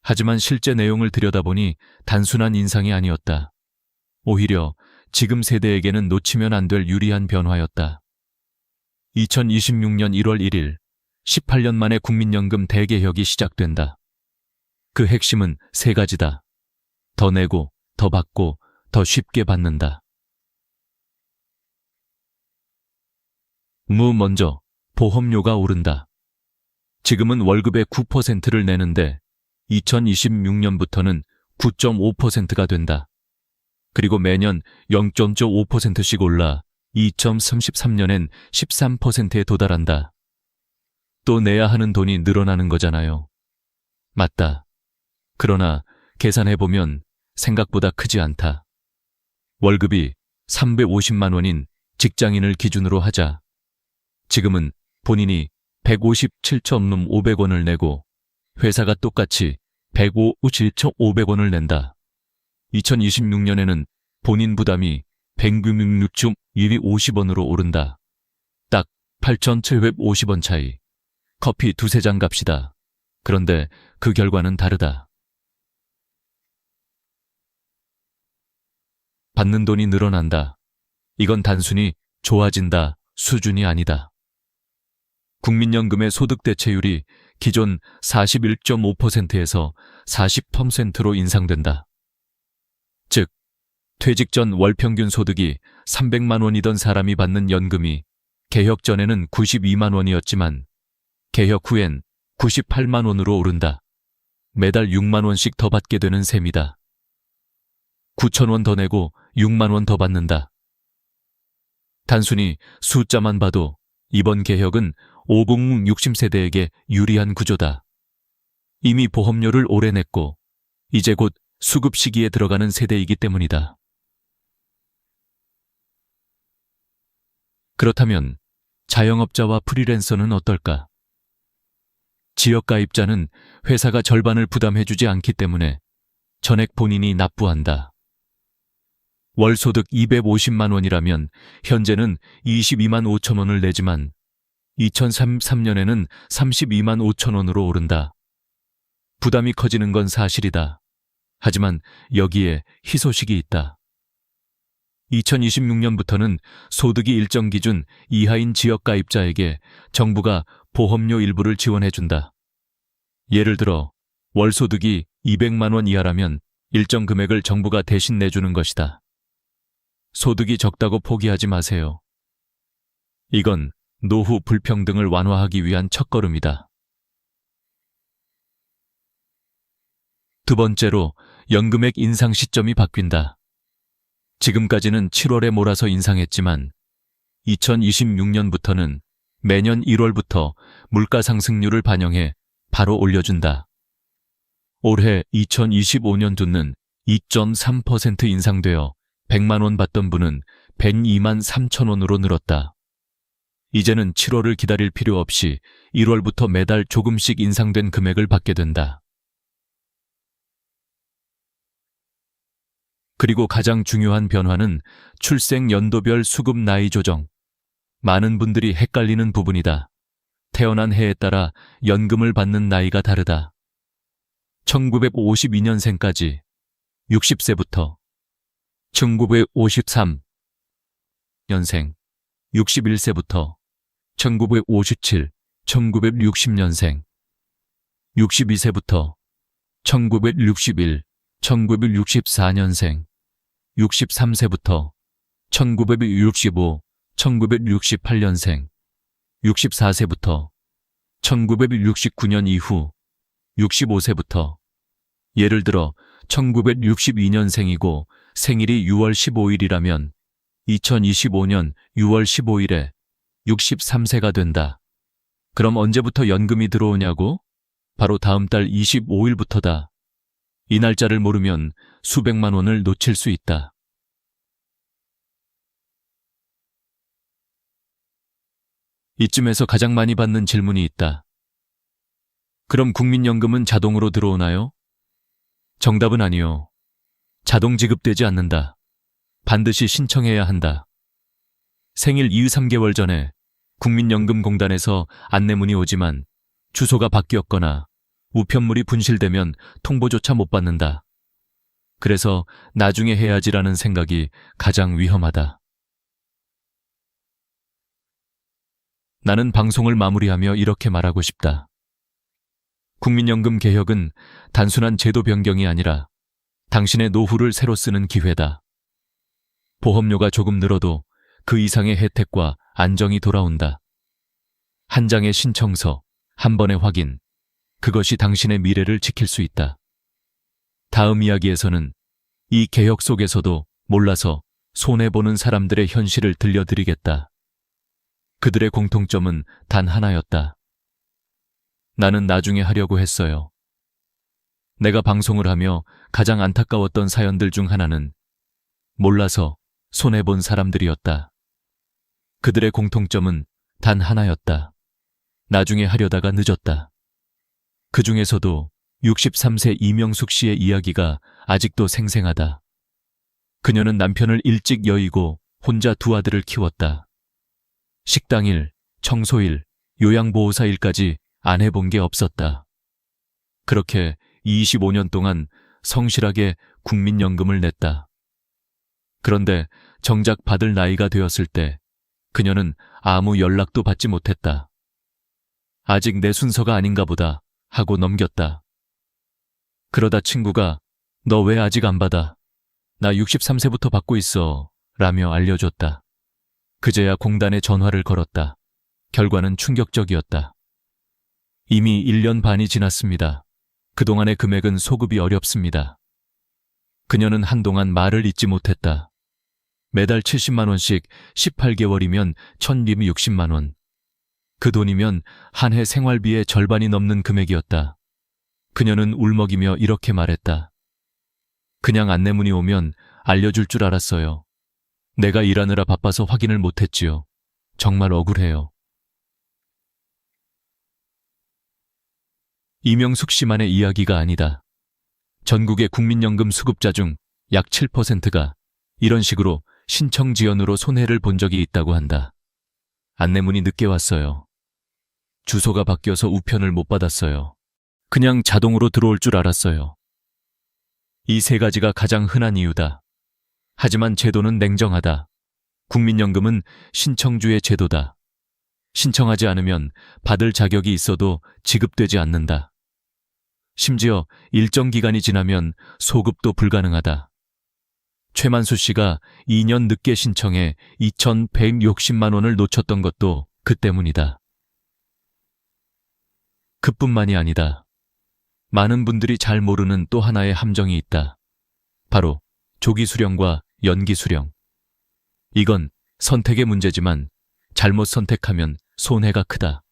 하지만 실제 내용을 들여다보니 단순한 인상이 아니었다. 오히려 지금 세대에게는 놓치면 안 될 유리한 변화였다. 2026년 1월 1일 18년 만에 국민연금 대개혁이 시작된다. 그 핵심은 세 가지다. 더 내고, 더 받고, 더 쉽게 받는다. 먼저 보험료가 오른다. 지금은 월급의 9%를 내는데 2026년부터는 9.5%가 된다. 그리고 매년 0.5%씩 올라 2033년엔 13%에 도달한다. 또 내야 하는 돈이 늘어나는 거잖아요. 맞다. 그러나 계산해보면 생각보다 크지 않다. 월급이 350만 원인 직장인을 기준으로 하자. 지금은 본인이 157,500원을 내고 회사가 똑같이 157,500원을 낸다. 2026년에는 본인 부담이 166.250원으로 오른다. 딱 8,750원 차이. 커피 두세 잔 값이다. 그런데 그 결과는 다르다. 받는 돈이 늘어난다. 이건 단순히 좋아진다 수준이 아니다. 국민연금의 소득 대체율이 기존 41.5%에서 40%로 인상된다. 즉, 퇴직 전 월 평균 소득이 300만 원이던 사람이 받는 연금이 개혁 전에는 92만 원이었지만 개혁 후엔 98만 원으로 오른다. 매달 6만 원씩 더 받게 되는 셈이다. 9천 원 더 내고 6만 원 더 받는다. 단순히 숫자만 봐도 이번 개혁은 50, 60세대에게 유리한 구조다. 이미 보험료를 오래 냈고 이제 곧 수급 시기에 들어가는 세대이기 때문이다. 그렇다면 자영업자와 프리랜서는 어떨까? 지역가입자는 회사가 절반을 부담해주지 않기 때문에 전액 본인이 납부한다. 월 소득 250만 원이라면 현재는 22만 5천 원을 내지만 2033년에는 32만 5천 원으로 오른다. 부담이 커지는 건 사실이다. 하지만 여기에 희소식이 있다. 2026년부터는 소득이 일정 기준 이하인 지역가입자에게 정부가 보험료 일부를 지원해준다. 예를 들어 월 소득이 200만 원 이하라면 일정 금액을 정부가 대신 내주는 것이다. 소득이 적다고 포기하지 마세요. 이건 노후 불평등을 완화하기 위한 첫걸음이다. 두 번째로 연금액 인상 시점이 바뀐다. 지금까지는 7월에 몰아서 인상했지만 2026년부터는 매년 1월부터 물가 상승률을 반영해 바로 올려준다. 올해 2025년도는 2.3% 인상되어 100만 원 받던 분은 102만 3천 원으로 늘었다. 이제는 7월을 기다릴 필요 없이 1월부터 매달 조금씩 인상된 금액을 받게 된다. 그리고 가장 중요한 변화는 출생 연도별 수급 나이 조정. 많은 분들이 헷갈리는 부분이다. 태어난 해에 따라 연금을 받는 나이가 다르다. 1952년생까지 60세부터 1953년생 61세부터 1957, 1960년생 62세부터 1961, 1964년생 63세부터 1965, 1968년생 64세부터 1969년 이후 65세부터 예를 들어 1962년생이고 생일이 6월 15일이라면 2025년 6월 15일에 63세가 된다. 그럼 언제부터 연금이 들어오냐고? 바로 다음 달 25일부터다. 이 날짜를 모르면 수백만 원을 놓칠 수 있다. 이쯤에서 가장 많이 받는 질문이 있다. 그럼 국민연금은 자동으로 들어오나요? 정답은 아니요. 자동 지급되지 않는다. 반드시 신청해야 한다. 생일 이후 3개월 전에 국민연금공단에서 안내문이 오지만 주소가 바뀌었거나 우편물이 분실되면 통보조차 못 받는다. 그래서 나중에 해야지라는 생각이 가장 위험하다. 나는 방송을 마무리하며 이렇게 말하고 싶다. 국민연금 개혁은 단순한 제도 변경이 아니라 당신의 노후를 새로 쓰는 기회다. 보험료가 조금 늘어도 그 이상의 혜택과 안정이 돌아온다. 한 장의 신청서, 한 번의 확인, 그것이 당신의 미래를 지킬 수 있다. 다음 이야기에서는 이 개혁 속에서도 몰라서 손해보는 사람들의 현실을 들려드리겠다. 그들의 공통점은 단 하나였다. 나는 나중에 하려고 했어요. 내가 방송을 하며 가장 안타까웠던 사연들 중 하나는 몰라서 손해본 사람들이었다. 그들의 공통점은 단 하나였다. 나중에 하려다가 늦었다. 그 중에서도 63세 이명숙 씨의 이야기가 아직도 생생하다. 그녀는 남편을 일찍 여의고 혼자 두 아들을 키웠다. 식당일, 청소일, 요양보호사 일까지 안 해본 게 없었다. 그렇게 25년 동안 성실하게 국민연금을 냈다. 그런데 정작 받을 나이가 되었을 때 그녀는 아무 연락도 받지 못했다. 아직 내 순서가 아닌가 보다 하고 넘겼다. 그러다 친구가 너 왜 아직 안 받아? 나 63세부터 받고 있어 라며 알려줬다. 그제야 공단에 전화를 걸었다. 결과는 충격적이었다. 이미 1년 반이 지났습니다. 그동안의 금액은 소급이 어렵습니다. 그녀는 한동안 말을 잇지 못했다. 매달 70만 원씩 18개월이면 1,260만 원. 그 돈이면 한 해 생활비의 절반이 넘는 금액이었다. 그녀는 울먹이며 이렇게 말했다. 그냥 안내문이 오면 알려줄 줄 알았어요. 내가 일하느라 바빠서 확인을 못했지요. 정말 억울해요. 이명숙 씨만의 이야기가 아니다. 전국의 국민연금 수급자 중 약 7%가 이런 식으로 신청 지연으로 손해를 본 적이 있다고 한다. 안내문이 늦게 왔어요. 주소가 바뀌어서 우편을 못 받았어요. 그냥 자동으로 들어올 줄 알았어요. 이 세 가지가 가장 흔한 이유다. 하지만 제도는 냉정하다. 국민연금은 신청주의 제도다. 신청하지 않으면 받을 자격이 있어도 지급되지 않는다. 심지어 일정 기간이 지나면 소급도 불가능하다. 최만수 씨가 2년 늦게 신청해 2,160만 원을 놓쳤던 것도 그 때문이다. 그뿐만이 아니다. 많은 분들이 잘 모르는 또 하나의 함정이 있다. 바로 조기 수령과 연기 수령. 이건 선택의 문제지만 잘못 선택하면 손해가 크다.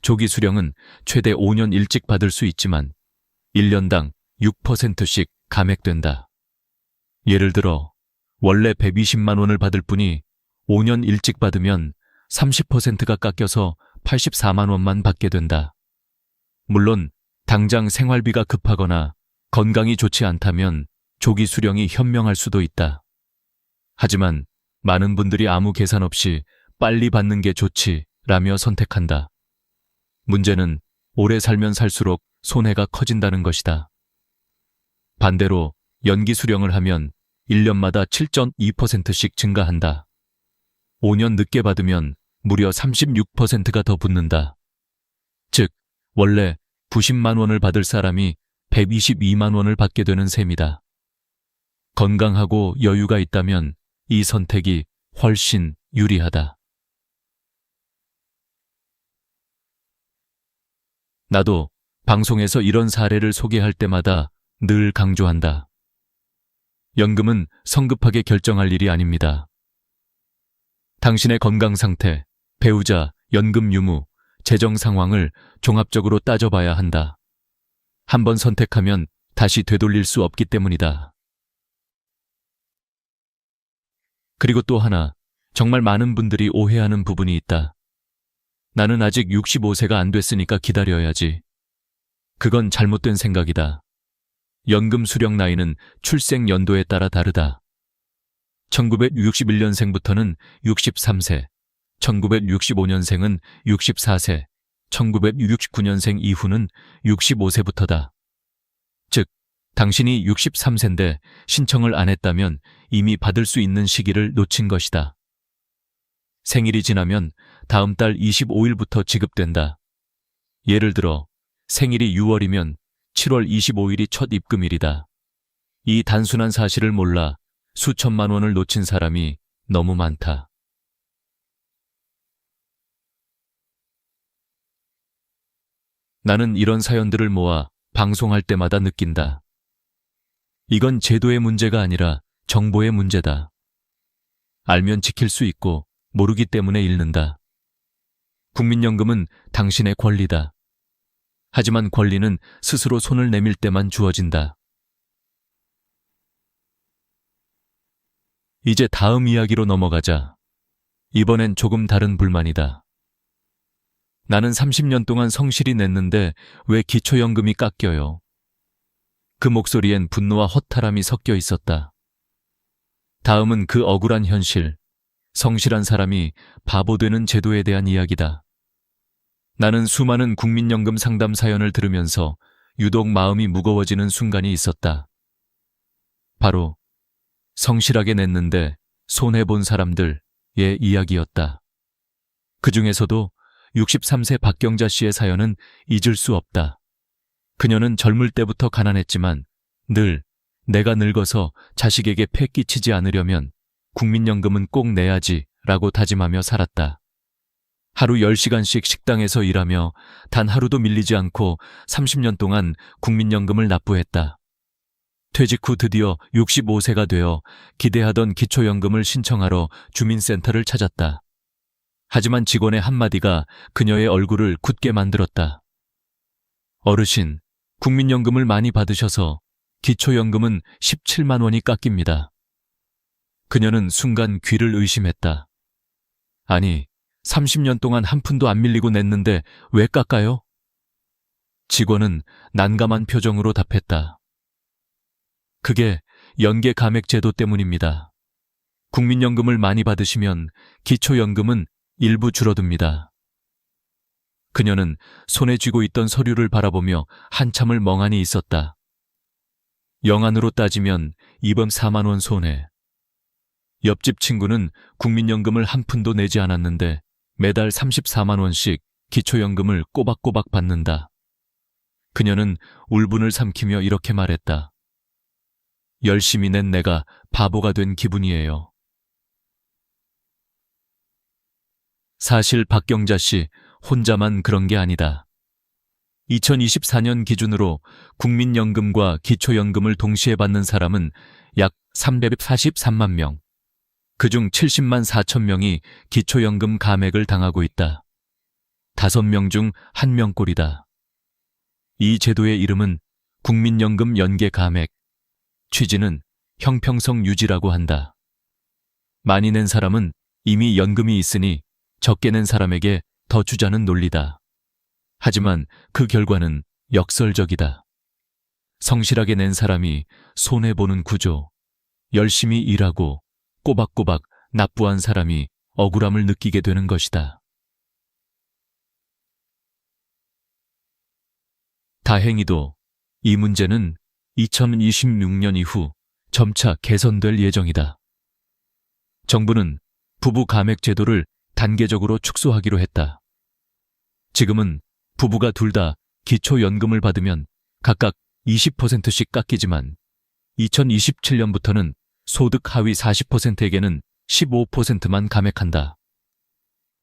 조기 수령은 최대 5년 일찍 받을 수 있지만 1년당 6%씩 감액된다. 예를 들어 원래 120만 원을 받을 분이 5년 일찍 받으면 30%가 깎여서 84만 원만 받게 된다. 물론 당장 생활비가 급하거나 건강이 좋지 않다면 조기 수령이 현명할 수도 있다. 하지만 많은 분들이 아무 계산 없이 빨리 받는 게 좋지라며 선택한다. 문제는 오래 살면 살수록 손해가 커진다는 것이다. 반대로 연기 수령을 하면 1년마다 7.2%씩 증가한다. 5년 늦게 받으면 무려 36%가 더 붙는다. 즉, 원래 90만 원을 받을 사람이 122만 원을 받게 되는 셈이다. 건강하고 여유가 있다면 이 선택이 훨씬 유리하다. 나도 방송에서 이런 사례를 소개할 때마다 늘 강조한다. 연금은 성급하게 결정할 일이 아닙니다. 당신의 건강 상태, 배우자, 연금 유무, 재정 상황을 종합적으로 따져봐야 한다. 한번 선택하면 다시 되돌릴 수 없기 때문이다. 그리고 또 하나, 정말 많은 분들이 오해하는 부분이 있다. 나는 아직 65세가 안 됐으니까 기다려야지. 그건 잘못된 생각이다. 연금 수령 나이는 출생 연도에 따라 다르다. 1961년생부터는 63세, 1965년생은 64세, 1969년생 이후는 65세부터다. 즉, 당신이 63세인데 신청을 안 했다면 이미 받을 수 있는 시기를 놓친 것이다. 생일이 지나면 다음 달 25일부터 지급된다. 예를 들어 생일이 6월이면 7월 25일이 첫 입금일이다. 이 단순한 사실을 몰라 수천만 원을 놓친 사람이 너무 많다. 나는 이런 사연들을 모아 방송할 때마다 느낀다. 이건 제도의 문제가 아니라 정보의 문제다. 알면 지킬 수 있고 모르기 때문에 잃는다. 국민연금은 당신의 권리다. 하지만 권리는 스스로 손을 내밀 때만 주어진다. 이제 다음 이야기로 넘어가자. 이번엔 조금 다른 불만이다. 나는 30년 동안 성실히 냈는데 왜 기초연금이 깎여요? 그 목소리엔 분노와 허탈함이 섞여 있었다. 다음은 그 억울한 현실, 성실한 사람이 바보 되는 제도에 대한 이야기다. 나는 수많은 국민연금 상담 사연을 들으면서 유독 마음이 무거워지는 순간이 있었다. 바로 성실하게 냈는데 손해본 사람들의 이야기였다. 그 중에서도 63세 박경자 씨의 사연은 잊을 수 없다. 그녀는 젊을 때부터 가난했지만 늘 내가 늙어서 자식에게 폐 끼치지 않으려면 국민연금은 꼭 내야지 라고 다짐하며 살았다. 하루 10시간씩 식당에서 일하며 단 하루도 밀리지 않고 30년 동안 국민연금을 납부했다. 퇴직 후 드디어 65세가 되어 기대하던 기초연금을 신청하러 주민센터를 찾았다. 하지만 직원의 한마디가 그녀의 얼굴을 굳게 만들었다. 어르신, 국민연금을 많이 받으셔서 기초연금은 17만 원이 깎입니다. 그녀는 순간 귀를 의심했다. 아니, 30년 동안 한 푼도 안 밀리고 냈는데 왜 깎아요? 직원은 난감한 표정으로 답했다. 그게 연계 감액 제도 때문입니다. 국민연금을 많이 받으시면 기초연금은 일부 줄어듭니다. 그녀는 손에 쥐고 있던 서류를 바라보며 한참을 멍하니 있었다. 영안으로 따지면 이번 4만 원 손해. 옆집 친구는 국민연금을 한 푼도 내지 않았는데 매달 34만 원씩 기초연금을 꼬박꼬박 받는다. 그녀는 울분을 삼키며 이렇게 말했다. 열심히 낸 내가 바보가 된 기분이에요. 사실 박경자 씨 혼자만 그런 게 아니다. 2024년 기준으로 국민연금과 기초연금을 동시에 받는 사람은 약 343만 명. 그중 70만 4천 명이 기초연금 감액을 당하고 있다. 5명 중 1명꼴이다. 이 제도의 이름은 국민연금 연계 감액. 취지는 형평성 유지라고 한다. 많이 낸 사람은 이미 연금이 있으니 적게 낸 사람에게 더 주자는 논리다. 하지만 그 결과는 역설적이다. 성실하게 낸 사람이 손해보는 구조, 열심히 일하고 꼬박꼬박 납부한 사람이 억울함을 느끼게 되는 것이다. 다행히도 이 문제는 2026년 이후 점차 개선될 예정이다. 정부는 부부 감액 제도를 단계적으로 축소하기로 했다. 지금은 부부가 둘 다 기초연금을 받으면 각각 20%씩 깎이지만 2027년부터는 소득 하위 40%에게는 15%만 감액한다.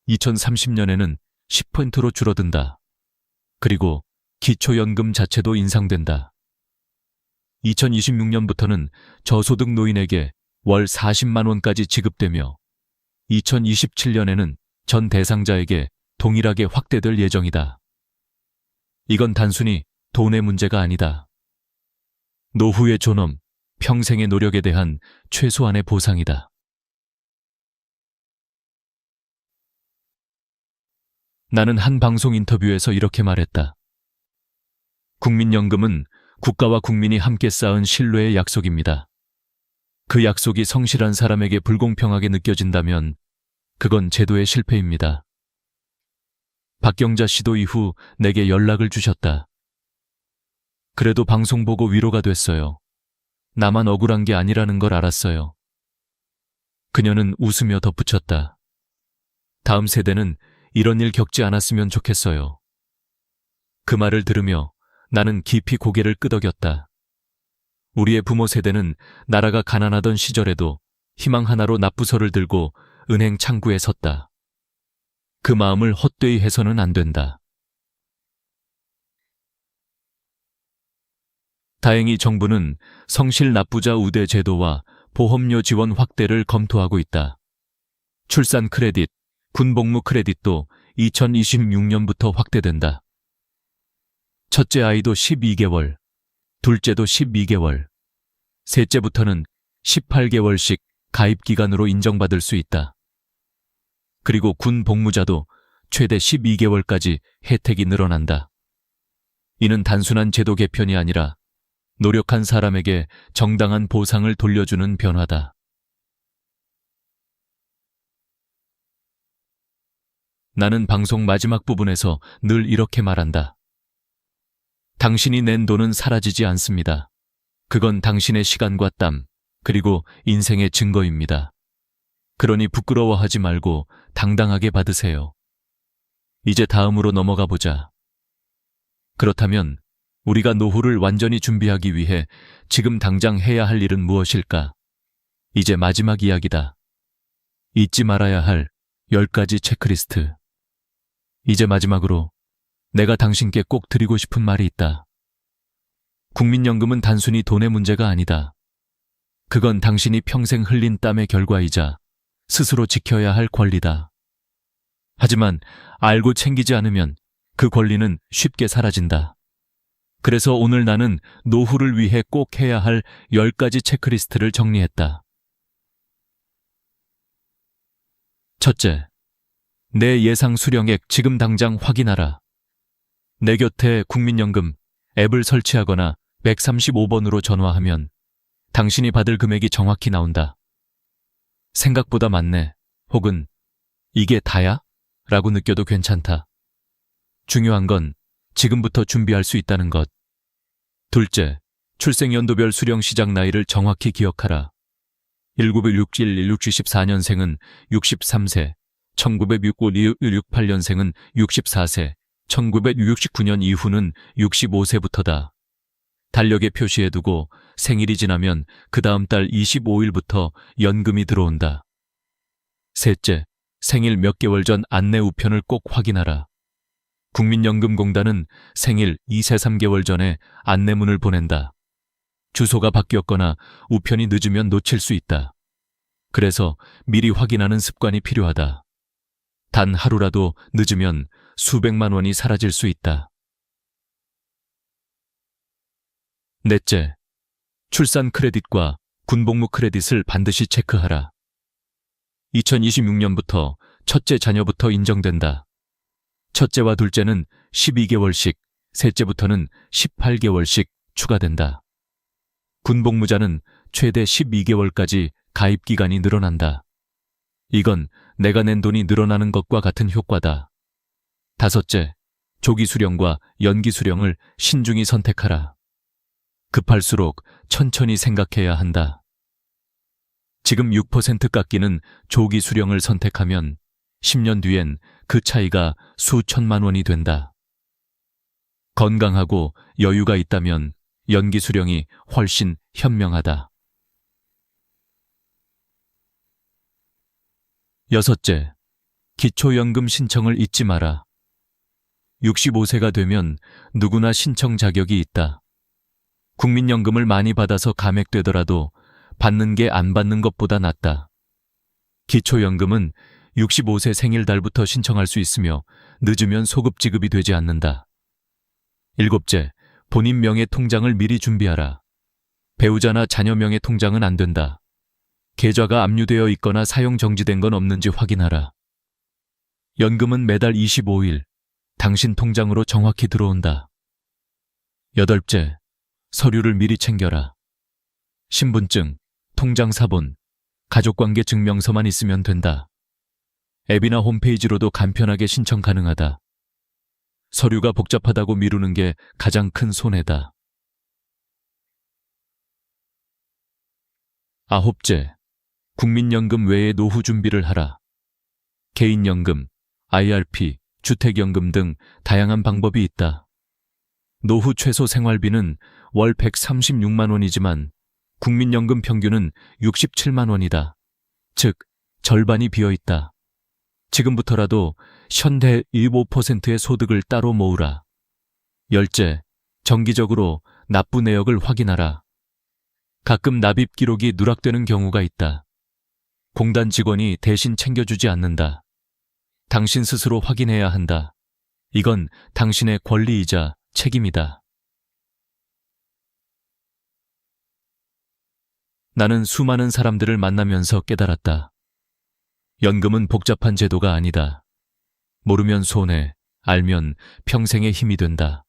2030년에는 10%로 줄어든다. 그리고 기초연금 자체도 인상된다. 2026년부터는 저소득 노인에게 월 40만 원까지 지급되며 2027년에는 전 대상자에게 동일하게 확대될 예정이다. 이건 단순히 돈의 문제가 아니다. 노후의 존엄, 평생의 노력에 대한 최소한의 보상이다. 나는 한 방송 인터뷰에서 이렇게 말했다. 국민연금은 국가와 국민이 함께 쌓은 신뢰의 약속입니다. 그 약속이 성실한 사람에게 불공평하게 느껴진다면 그건 제도의 실패입니다. 박경자 씨도 이후 내게 연락을 주셨다. 그래도 방송 보고 위로가 됐어요. 나만 억울한 게 아니라는 걸 알았어요. 그녀는 웃으며 덧붙였다. 다음 세대는 이런 일 겪지 않았으면 좋겠어요. 그 말을 들으며 나는 깊이 고개를 끄덕였다. 우리의 부모 세대는 나라가 가난하던 시절에도 희망 하나로 납부서를 들고 은행 창구에 섰다. 그 마음을 헛되이 해서는 안 된다. 다행히 정부는 성실 납부자 우대 제도와 보험료 지원 확대를 검토하고 있다. 출산 크레딧, 군복무 크레딧도 2026년부터 확대된다. 첫째 아이도 12개월, 둘째도 12개월, 셋째부터는 18개월씩 가입 기간으로 인정받을 수 있다. 그리고 군 복무자도 최대 12개월까지 혜택이 늘어난다. 이는 단순한 제도 개편이 아니라 노력한 사람에게 정당한 보상을 돌려주는 변화다. 나는 방송 마지막 부분에서 늘 이렇게 말한다. 당신이 낸 돈은 사라지지 않습니다. 그건 당신의 시간과 땀, 그리고 인생의 증거입니다. 그러니 부끄러워하지 말고 당당하게 받으세요. 이제 다음으로 넘어가 보자. 그렇다면 우리가 노후를 완전히 준비하기 위해 지금 당장 해야 할 일은 무엇일까? 이제 마지막 이야기다. 잊지 말아야 할 10가지 체크리스트. 이제 마지막으로 내가 당신께 꼭 드리고 싶은 말이 있다. 국민연금은 단순히 돈의 문제가 아니다. 그건 당신이 평생 흘린 땀의 결과이자 스스로 지켜야 할 권리다. 하지만 알고 챙기지 않으면 그 권리는 쉽게 사라진다. 그래서 오늘 나는 노후를 위해 꼭 해야 할 10가지 체크리스트를 정리했다. 첫째, 내 예상 수령액 지금 당장 확인하라. 내 곁에 국민연금 앱을 설치하거나 135번으로 전화하면 당신이 받을 금액이 정확히 나온다. 생각보다 많네. 혹은 이게 다야? 라고 느껴도 괜찮다. 중요한 건 지금부터 준비할 수 있다는 것. 둘째, 출생연도별 수령 시작 나이를 정확히 기억하라. 1967-64년생은 63세, 1969-68년생은 64세, 1969년 이후는 65세부터다. 달력에 표시해두고 생일이 지나면 그 다음 달 25일부터 연금이 들어온다. 셋째, 생일 몇 개월 전 안내 우편을 꼭 확인하라. 국민연금공단은 생일 2세 3개월 전에 안내문을 보낸다. 주소가 바뀌었거나 우편이 늦으면 놓칠 수 있다. 그래서 미리 확인하는 습관이 필요하다. 단 하루라도 늦으면 수백만 원이 사라질 수 있다. 넷째, 출산 크레딧과 군복무 크레딧을 반드시 체크하라. 2026년부터 첫째 자녀부터 인정된다. 첫째와 둘째는 12개월씩, 셋째부터는 18개월씩 추가된다. 군복무자는 최대 12개월까지 가입 기간이 늘어난다. 이건 내가 낸 돈이 늘어나는 것과 같은 효과다. 다섯째, 조기 수령과 연기 수령을 신중히 선택하라. 급할수록 천천히 생각해야 한다. 지금 6% 깎이는 조기 수령을 선택하면 10년 뒤엔 그 차이가 수천만 원이 된다. 건강하고 여유가 있다면 연기 수령이 훨씬 현명하다. 여섯째, 기초연금 신청을 잊지 마라. 65세가 되면 누구나 신청 자격이 있다. 국민연금을 많이 받아서 감액되더라도 받는 게 안 받는 것보다 낫다. 기초연금은 65세 생일달부터 신청할 수 있으며 늦으면 소급 지급이 되지 않는다. 일곱째, 본인 명의 통장을 미리 준비하라. 배우자나 자녀 명의 통장은 안 된다. 계좌가 압류되어 있거나 사용 정지된 건 없는지 확인하라. 연금은 매달 25일 당신 통장으로 정확히 들어온다. 여덟째, 서류를 미리 챙겨라. 신분증, 통장 사본, 가족관계 증명서만 있으면 된다. 앱이나 홈페이지로도 간편하게 신청 가능하다. 서류가 복잡하다고 미루는 게 가장 큰 손해다. 아홉째, 국민연금 외에 노후 준비를 하라. 개인연금, IRP, 주택연금 등 다양한 방법이 있다. 노후 최소 생활비는 월 136만 원이지만 국민연금 평균은 67만 원이다. 즉, 절반이 비어있다. 지금부터라도 현대 15%의 소득을 따로 모으라. 열째, 정기적으로 납부 내역을 확인하라. 가끔 납입 기록이 누락되는 경우가 있다. 공단 직원이 대신 챙겨주지 않는다. 당신 스스로 확인해야 한다. 이건 당신의 권리이자 책임이다. 나는 수많은 사람들을 만나면서 깨달았다. 연금은 복잡한 제도가 아니다. 모르면 손해, 알면 평생의 힘이 된다.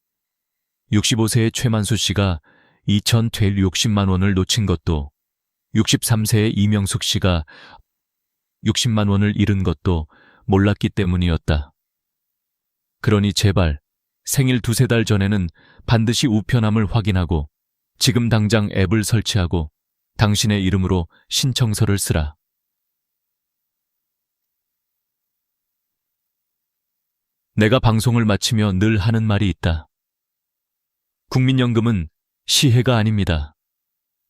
65세의 최만수 씨가 2060만 원을 놓친 것도, 63세의 이명숙 씨가 60만 원을 잃은 것도 몰랐기 때문이었다. 그러니 제발 생일 2-3달 전에는 반드시 우편함을 확인하고 지금 당장 앱을 설치하고 당신의 이름으로 신청서를 쓰라. 내가 방송을 마치며 늘 하는 말이 있다. 국민연금은 시혜가 아닙니다.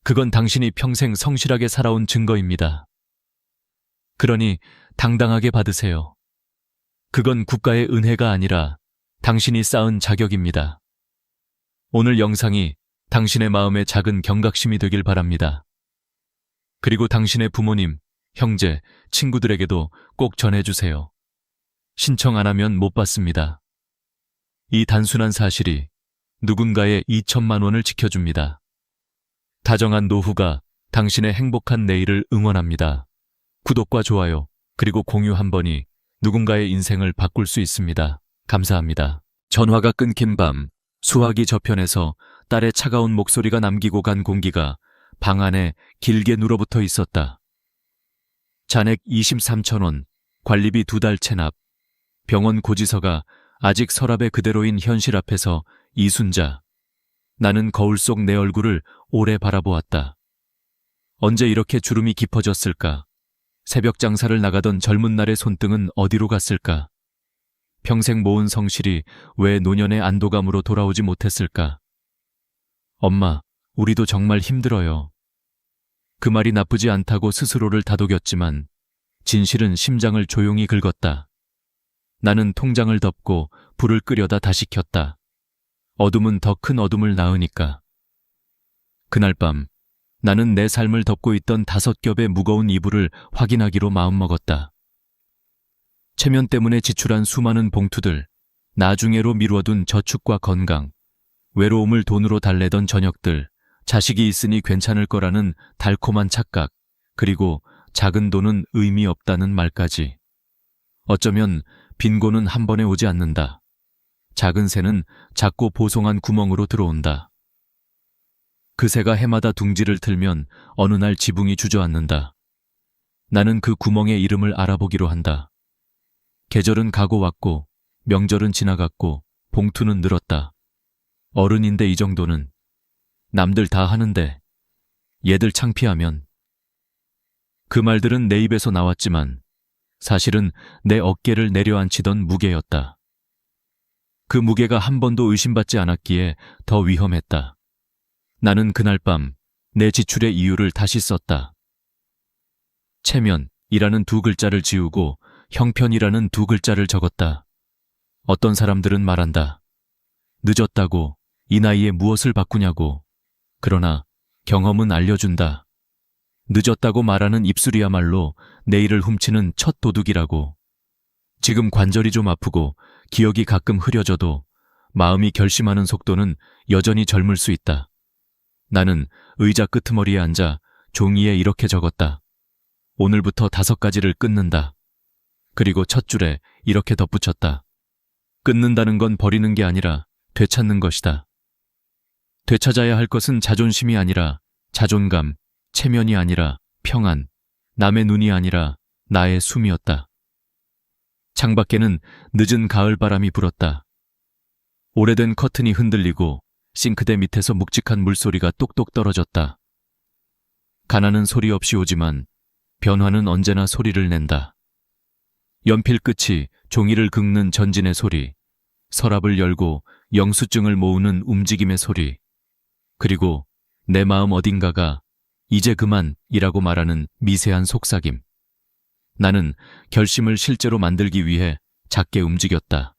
그건 당신이 평생 성실하게 살아온 증거입니다. 그러니 당당하게 받으세요. 그건 국가의 은혜가 아니라 당신이 쌓은 자격입니다. 오늘 영상이 당신의 마음에 작은 경각심이 되길 바랍니다. 그리고 당신의 부모님, 형제, 친구들에게도 꼭 전해주세요. 신청 안 하면 못 받습니다. 이 단순한 사실이 누군가의 2천만 원을 지켜줍니다. 다정한 노후가 당신의 행복한 내일을 응원합니다. 구독과 좋아요, 그리고 공유 한 번이 누군가의 인생을 바꿀 수 있습니다. 감사합니다. 전화가 끊긴 밤, 수화기 저편에서 딸의 차가운 목소리가 남기고 간 공기가 방 안에 길게 눌어붙어 있었다. 잔액 23천 원, 관리비 2달 체납, 병원 고지서가 아직 서랍에 그대로인 현실 앞에서 이순자. 나는 거울 속 내 얼굴을 오래 바라보았다. 언제 이렇게 주름이 깊어졌을까? 새벽 장사를 나가던 젊은 날의 손등은 어디로 갔을까? 평생 모은 성실이 왜 노년의 안도감으로 돌아오지 못했을까? 엄마, 우리도 정말 힘들어요. 그 말이 나쁘지 않다고 스스로를 다독였지만 진실은 심장을 조용히 긁었다. 나는 통장을 덮고 불을 끄려다 다시 켰다. 어둠은 더 큰 어둠을 낳으니까. 그날 밤 나는 내 삶을 덮고 있던 5겹의 무거운 이불을 확인하기로 마음먹었다. 체면 때문에 지출한 수많은 봉투들, 나중에로 미루어둔 저축과 건강, 외로움을 돈으로 달래던 저녁들, 자식이 있으니 괜찮을 거라는 달콤한 착각, 그리고 작은 돈은 의미 없다는 말까지. 어쩌면 빈곤은 한 번에 오지 않는다. 작은 새는 작고 보송한 구멍으로 들어온다. 그 새가 해마다 둥지를 틀면 어느 날 지붕이 주저앉는다. 나는 그 구멍의 이름을 알아보기로 한다. 계절은 가고 왔고 명절은 지나갔고 봉투는 늘었다. 어른인데 이 정도는. 남들 다 하는데 얘들 창피하면. 그 말들은 내 입에서 나왔지만 사실은 내 어깨를 내려앉히던 무게였다. 그 무게가 한 번도 의심받지 않았기에 더 위험했다. 나는 그날 밤 내 지출의 이유를 다시 썼다. 체면이라는 2글자를 지우고 형편이라는 2글자를 적었다. 어떤 사람들은 말한다. 늦었다고, 이 나이에 무엇을 바꾸냐고. 그러나 경험은 알려준다. 늦었다고 말하는 입술이야말로 내일을 훔치는 첫 도둑이라고. 지금 관절이 좀 아프고 기억이 가끔 흐려져도 마음이 결심하는 속도는 여전히 젊을 수 있다. 나는 의자 끄트머리에 앉아 종이에 이렇게 적었다. 오늘부터 5가지를 끊는다. 그리고 첫 줄에 이렇게 덧붙였다. 끊는다는 건 버리는 게 아니라 되찾는 것이다. 되찾아야 할 것은 자존심이 아니라 자존감, 체면이 아니라 평안, 남의 눈이 아니라 나의 숨이었다. 창밖에는 늦은 가을 바람이 불었다. 오래된 커튼이 흔들리고 싱크대 밑에서 묵직한 물소리가 똑똑 떨어졌다. 가난은 소리 없이 오지만 변화는 언제나 소리를 낸다. 연필 끝이 종이를 긁는 전진의 소리, 서랍을 열고 영수증을 모으는 움직임의 소리, 그리고 내 마음 어딘가가 이제 그만이라고 말하는 미세한 속삭임. 나는 결심을 실제로 만들기 위해 작게 움직였다.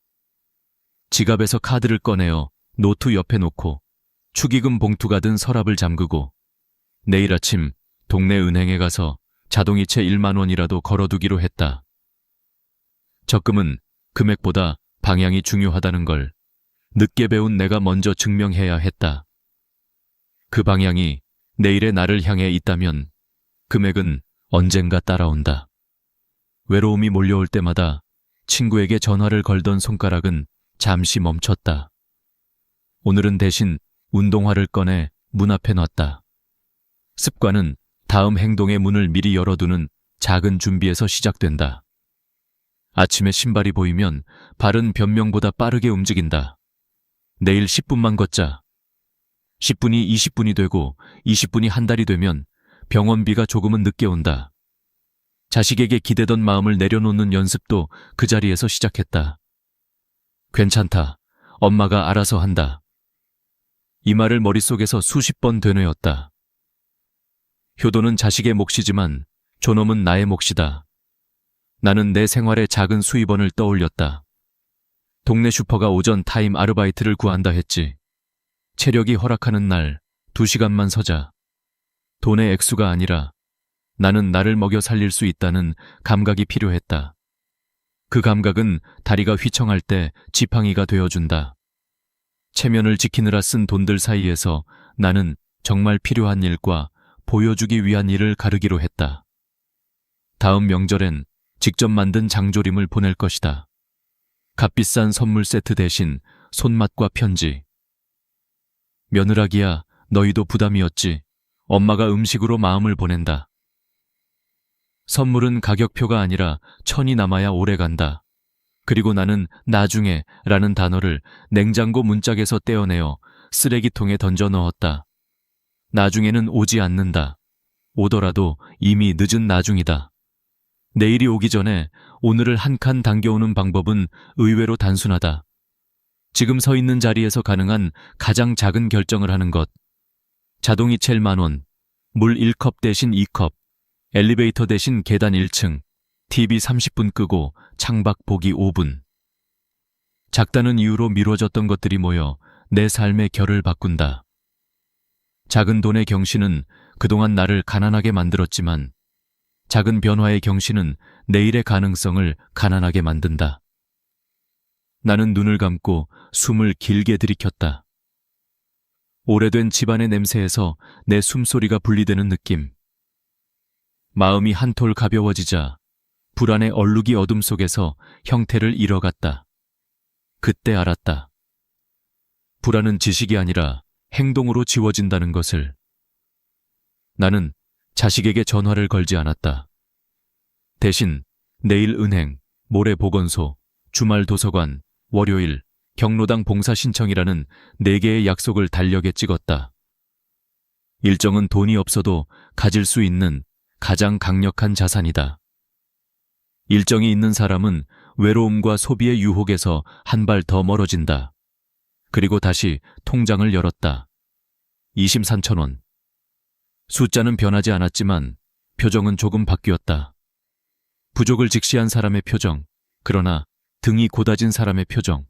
지갑에서 카드를 꺼내어 노트 옆에 놓고 축의금 봉투가 든 서랍을 잠그고 내일 아침 동네 은행에 가서 자동이체 1만 원이라도 걸어두기로 했다. 적금은 금액보다 방향이 중요하다는 걸 늦게 배운 내가 먼저 증명해야 했다. 그 방향이 내일의 나를 향해 있다면 금액은 언젠가 따라온다. 외로움이 몰려올 때마다 친구에게 전화를 걸던 손가락은 잠시 멈췄다. 오늘은 대신 운동화를 꺼내 문 앞에 놨다. 습관은 다음 행동의 문을 미리 열어두는 작은 준비에서 시작된다. 아침에 신발이 보이면 발은 변명보다 빠르게 움직인다. 내일 10분만 걷자. 10분이 20분이 되고 20분이 한 달이 되면 병원비가 조금은 늦게 온다. 자식에게 기대던 마음을 내려놓는 연습도 그 자리에서 시작했다. 괜찮다. 엄마가 알아서 한다. 이 말을 머릿속에서 수십 번 되뇌었다. 효도는 자식의 몫이지만 존엄은 나의 몫이다. 나는 내 생활의 작은 수입원을 떠올렸다. 동네 슈퍼가 오전 타임 아르바이트를 구한다 했지. 체력이 허락하는 날 2시간만 서자. 돈의 액수가 아니라 나는 나를 먹여 살릴 수 있다는 감각이 필요했다. 그 감각은 다리가 휘청할 때 지팡이가 되어준다. 체면을 지키느라 쓴 돈들 사이에서 나는 정말 필요한 일과 보여주기 위한 일을 가르기로 했다. 다음 명절엔 직접 만든 장조림을 보낼 것이다. 값비싼 선물 세트 대신 손맛과 편지. 며느라기야, 너희도 부담이었지. 엄마가 음식으로 마음을 보낸다. 선물은 가격표가 아니라 천이 남아야 오래간다. 그리고 나는 나중에 라는 단어를 냉장고 문짝에서 떼어내어 쓰레기통에 던져 넣었다. 나중에는 오지 않는다. 오더라도 이미 늦은 나중이다. 내일이 오기 전에 오늘을 한 칸 당겨오는 방법은 의외로 단순하다. 지금 서 있는 자리에서 가능한 가장 작은 결정을 하는 것. 자동이체 1만 원, 물 1컵 대신 2컵, 엘리베이터 대신 계단 1층, TV 30분 끄고 창밖 보기 5분. 작다는 이유로 미뤄졌던 것들이 모여 내 삶의 결을 바꾼다. 작은 돈의 경신은 그동안 나를 가난하게 만들었지만 작은 변화의 경신은 내일의 가능성을 가난하게 만든다. 나는 눈을 감고 숨을 길게 들이켰다. 오래된 집안의 냄새에서 내 숨소리가 분리되는 느낌. 마음이 한톨 가벼워지자 불안의 얼룩이 어둠 속에서 형태를 잃어갔다. 그때 알았다. 불안은 지식이 아니라 행동으로 지워진다는 것을. 나는 자식에게 전화를 걸지 않았다. 대신 내일 은행, 모레 보건소, 주말 도서관, 월요일, 경로당 봉사 신청이라는 4개의 약속을 달력에 찍었다. 일정은 돈이 없어도 가질 수 있는 가장 강력한 자산이다. 일정이 있는 사람은 외로움과 소비의 유혹에서 한 발 더 멀어진다. 그리고 다시 통장을 열었다. 23천 원. 숫자는 변하지 않았지만 표정은 조금 바뀌었다. 부족을 직시한 사람의 표정, 그러나 등이 고다진 사람의 표정.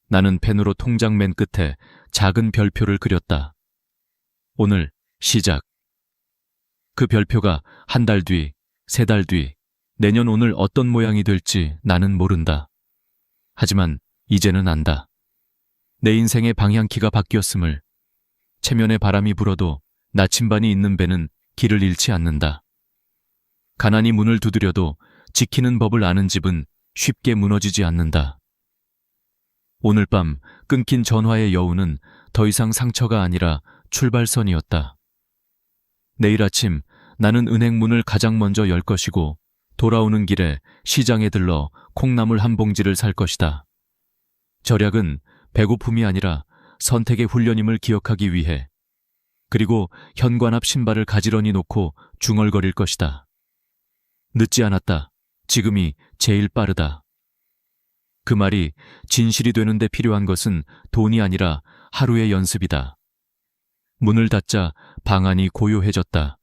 나는 펜으로 통장 맨 끝에 작은 별표를 그렸다. 오늘 시작. 그 별표가 한 달 뒤, 3달 뒤, 내년 오늘 어떤 모양이 될지 나는 모른다. 하지만 이제는 안다. 내 인생의 방향키가 바뀌었음을. 체면에 바람이 불어도 나침반이 있는 배는 길을 잃지 않는다. 가난이 문을 두드려도 지키는 법을 아는 집은 쉽게 무너지지 않는다. 오늘 밤 끊긴 전화의 여운은 더 이상 상처가 아니라 출발선이었다. 내일 아침 나는 은행 문을 가장 먼저 열 것이고 돌아오는 길에 시장에 들러 콩나물 한 봉지를 살 것이다. 절약은 배고픔이 아니라 선택의 훈련임을 기억하기 위해. 그리고 현관 앞 신발을 가지런히 놓고 중얼거릴 것이다. 늦지 않았다. 지금이 제일 빠르다. 그 말이 진실이 되는데 필요한 것은 돈이 아니라 하루의 연습이다. 문을 닫자 방 안이 고요해졌다.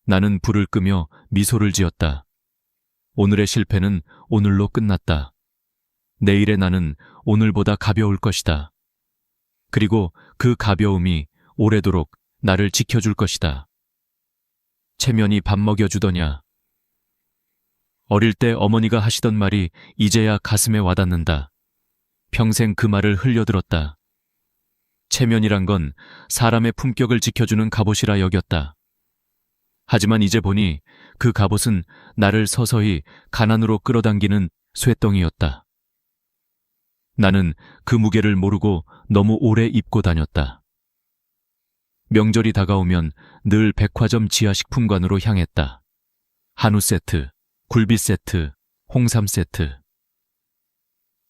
나는 불을 끄며 미소를 지었다. 오늘의 실패는 오늘로 끝났다. 내일의 나는 오늘보다 가벼울 것이다. 그리고 그 가벼움이 오래도록 나를 지켜줄 것이다. 체면이 밥 먹여주더냐. 어릴 때 어머니가 하시던 말이 이제야 가슴에 와닿는다. 평생 그 말을 흘려들었다. 체면이란 건 사람의 품격을 지켜주는 갑옷이라 여겼다. 하지만 이제 보니 그 갑옷은 나를 서서히 가난으로 끌어당기는 쇠덩이였다. 나는 그 무게를 모르고 너무 오래 입고 다녔다. 명절이 다가오면 늘 백화점 지하식품관으로 향했다. 한우 세트, 굴비 세트, 홍삼 세트.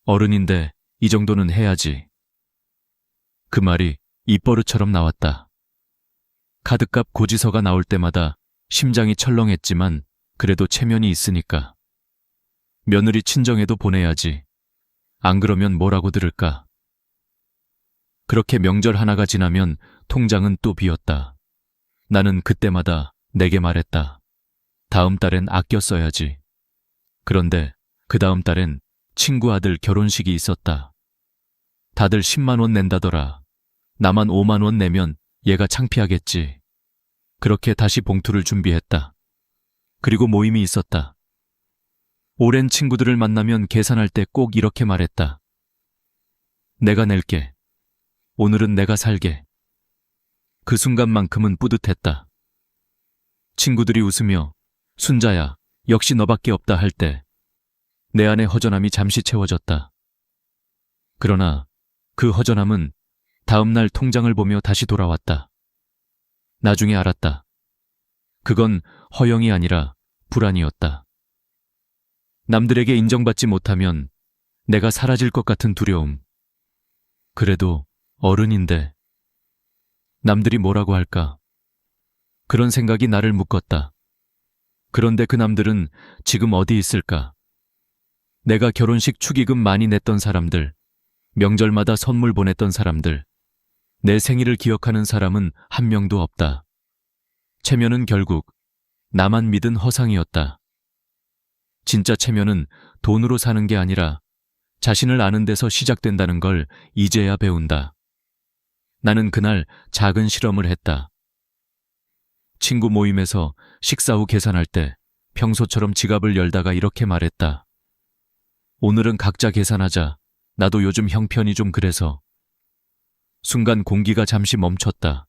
어른인데 이 정도는 해야지. 그 말이 입버릇처럼 나왔다. 카드값 고지서가 나올 때마다 심장이 철렁했지만 그래도 체면이 있으니까. 며느리 친정에도 보내야지. 안 그러면 뭐라고 들을까. 그렇게 명절 하나가 지나면 통장은 또 비었다. 나는 그때마다 내게 말했다. 다음 달엔 아껴 써야지. 그런데 그 다음 달엔 친구 아들 결혼식이 있었다. 다들 10만 원 낸다더라. 나만 5만 원 내면 얘가 창피하겠지. 그렇게 다시 봉투를 준비했다. 그리고 모임이 있었다. 오랜 친구들을 만나면 계산할 때 꼭 이렇게 말했다. 내가 낼게. 오늘은 내가 살게. 그 순간만큼은 뿌듯했다. 친구들이 웃으며 순자야, 역시 너밖에 없다 할 때 내 안의 허전함이 잠시 채워졌다. 그러나 그 허전함은 다음 날 통장을 보며 다시 돌아왔다. 나중에 알았다. 그건 허영이 아니라 불안이었다. 남들에게 인정받지 못하면 내가 사라질 것 같은 두려움. 그래도 어른인데 남들이 뭐라고 할까? 그런 생각이 나를 묶었다. 그런데 그 남들은 지금 어디 있을까? 내가 결혼식 축의금 많이 냈던 사람들, 명절마다 선물 보냈던 사람들, 내 생일을 기억하는 사람은 한 명도 없다. 체면은 결국 나만 믿은 허상이었다. 진짜 체면은 돈으로 사는 게 아니라 자신을 아는 데서 시작된다는 걸 이제야 배운다. 나는 그날 작은 실험을 했다. 친구 모임에서 식사 후 계산할 때 평소처럼 지갑을 열다가 이렇게 말했다. 오늘은 각자 계산하자. 나도 요즘 형편이 좀 그래서. 순간 공기가 잠시 멈췄다.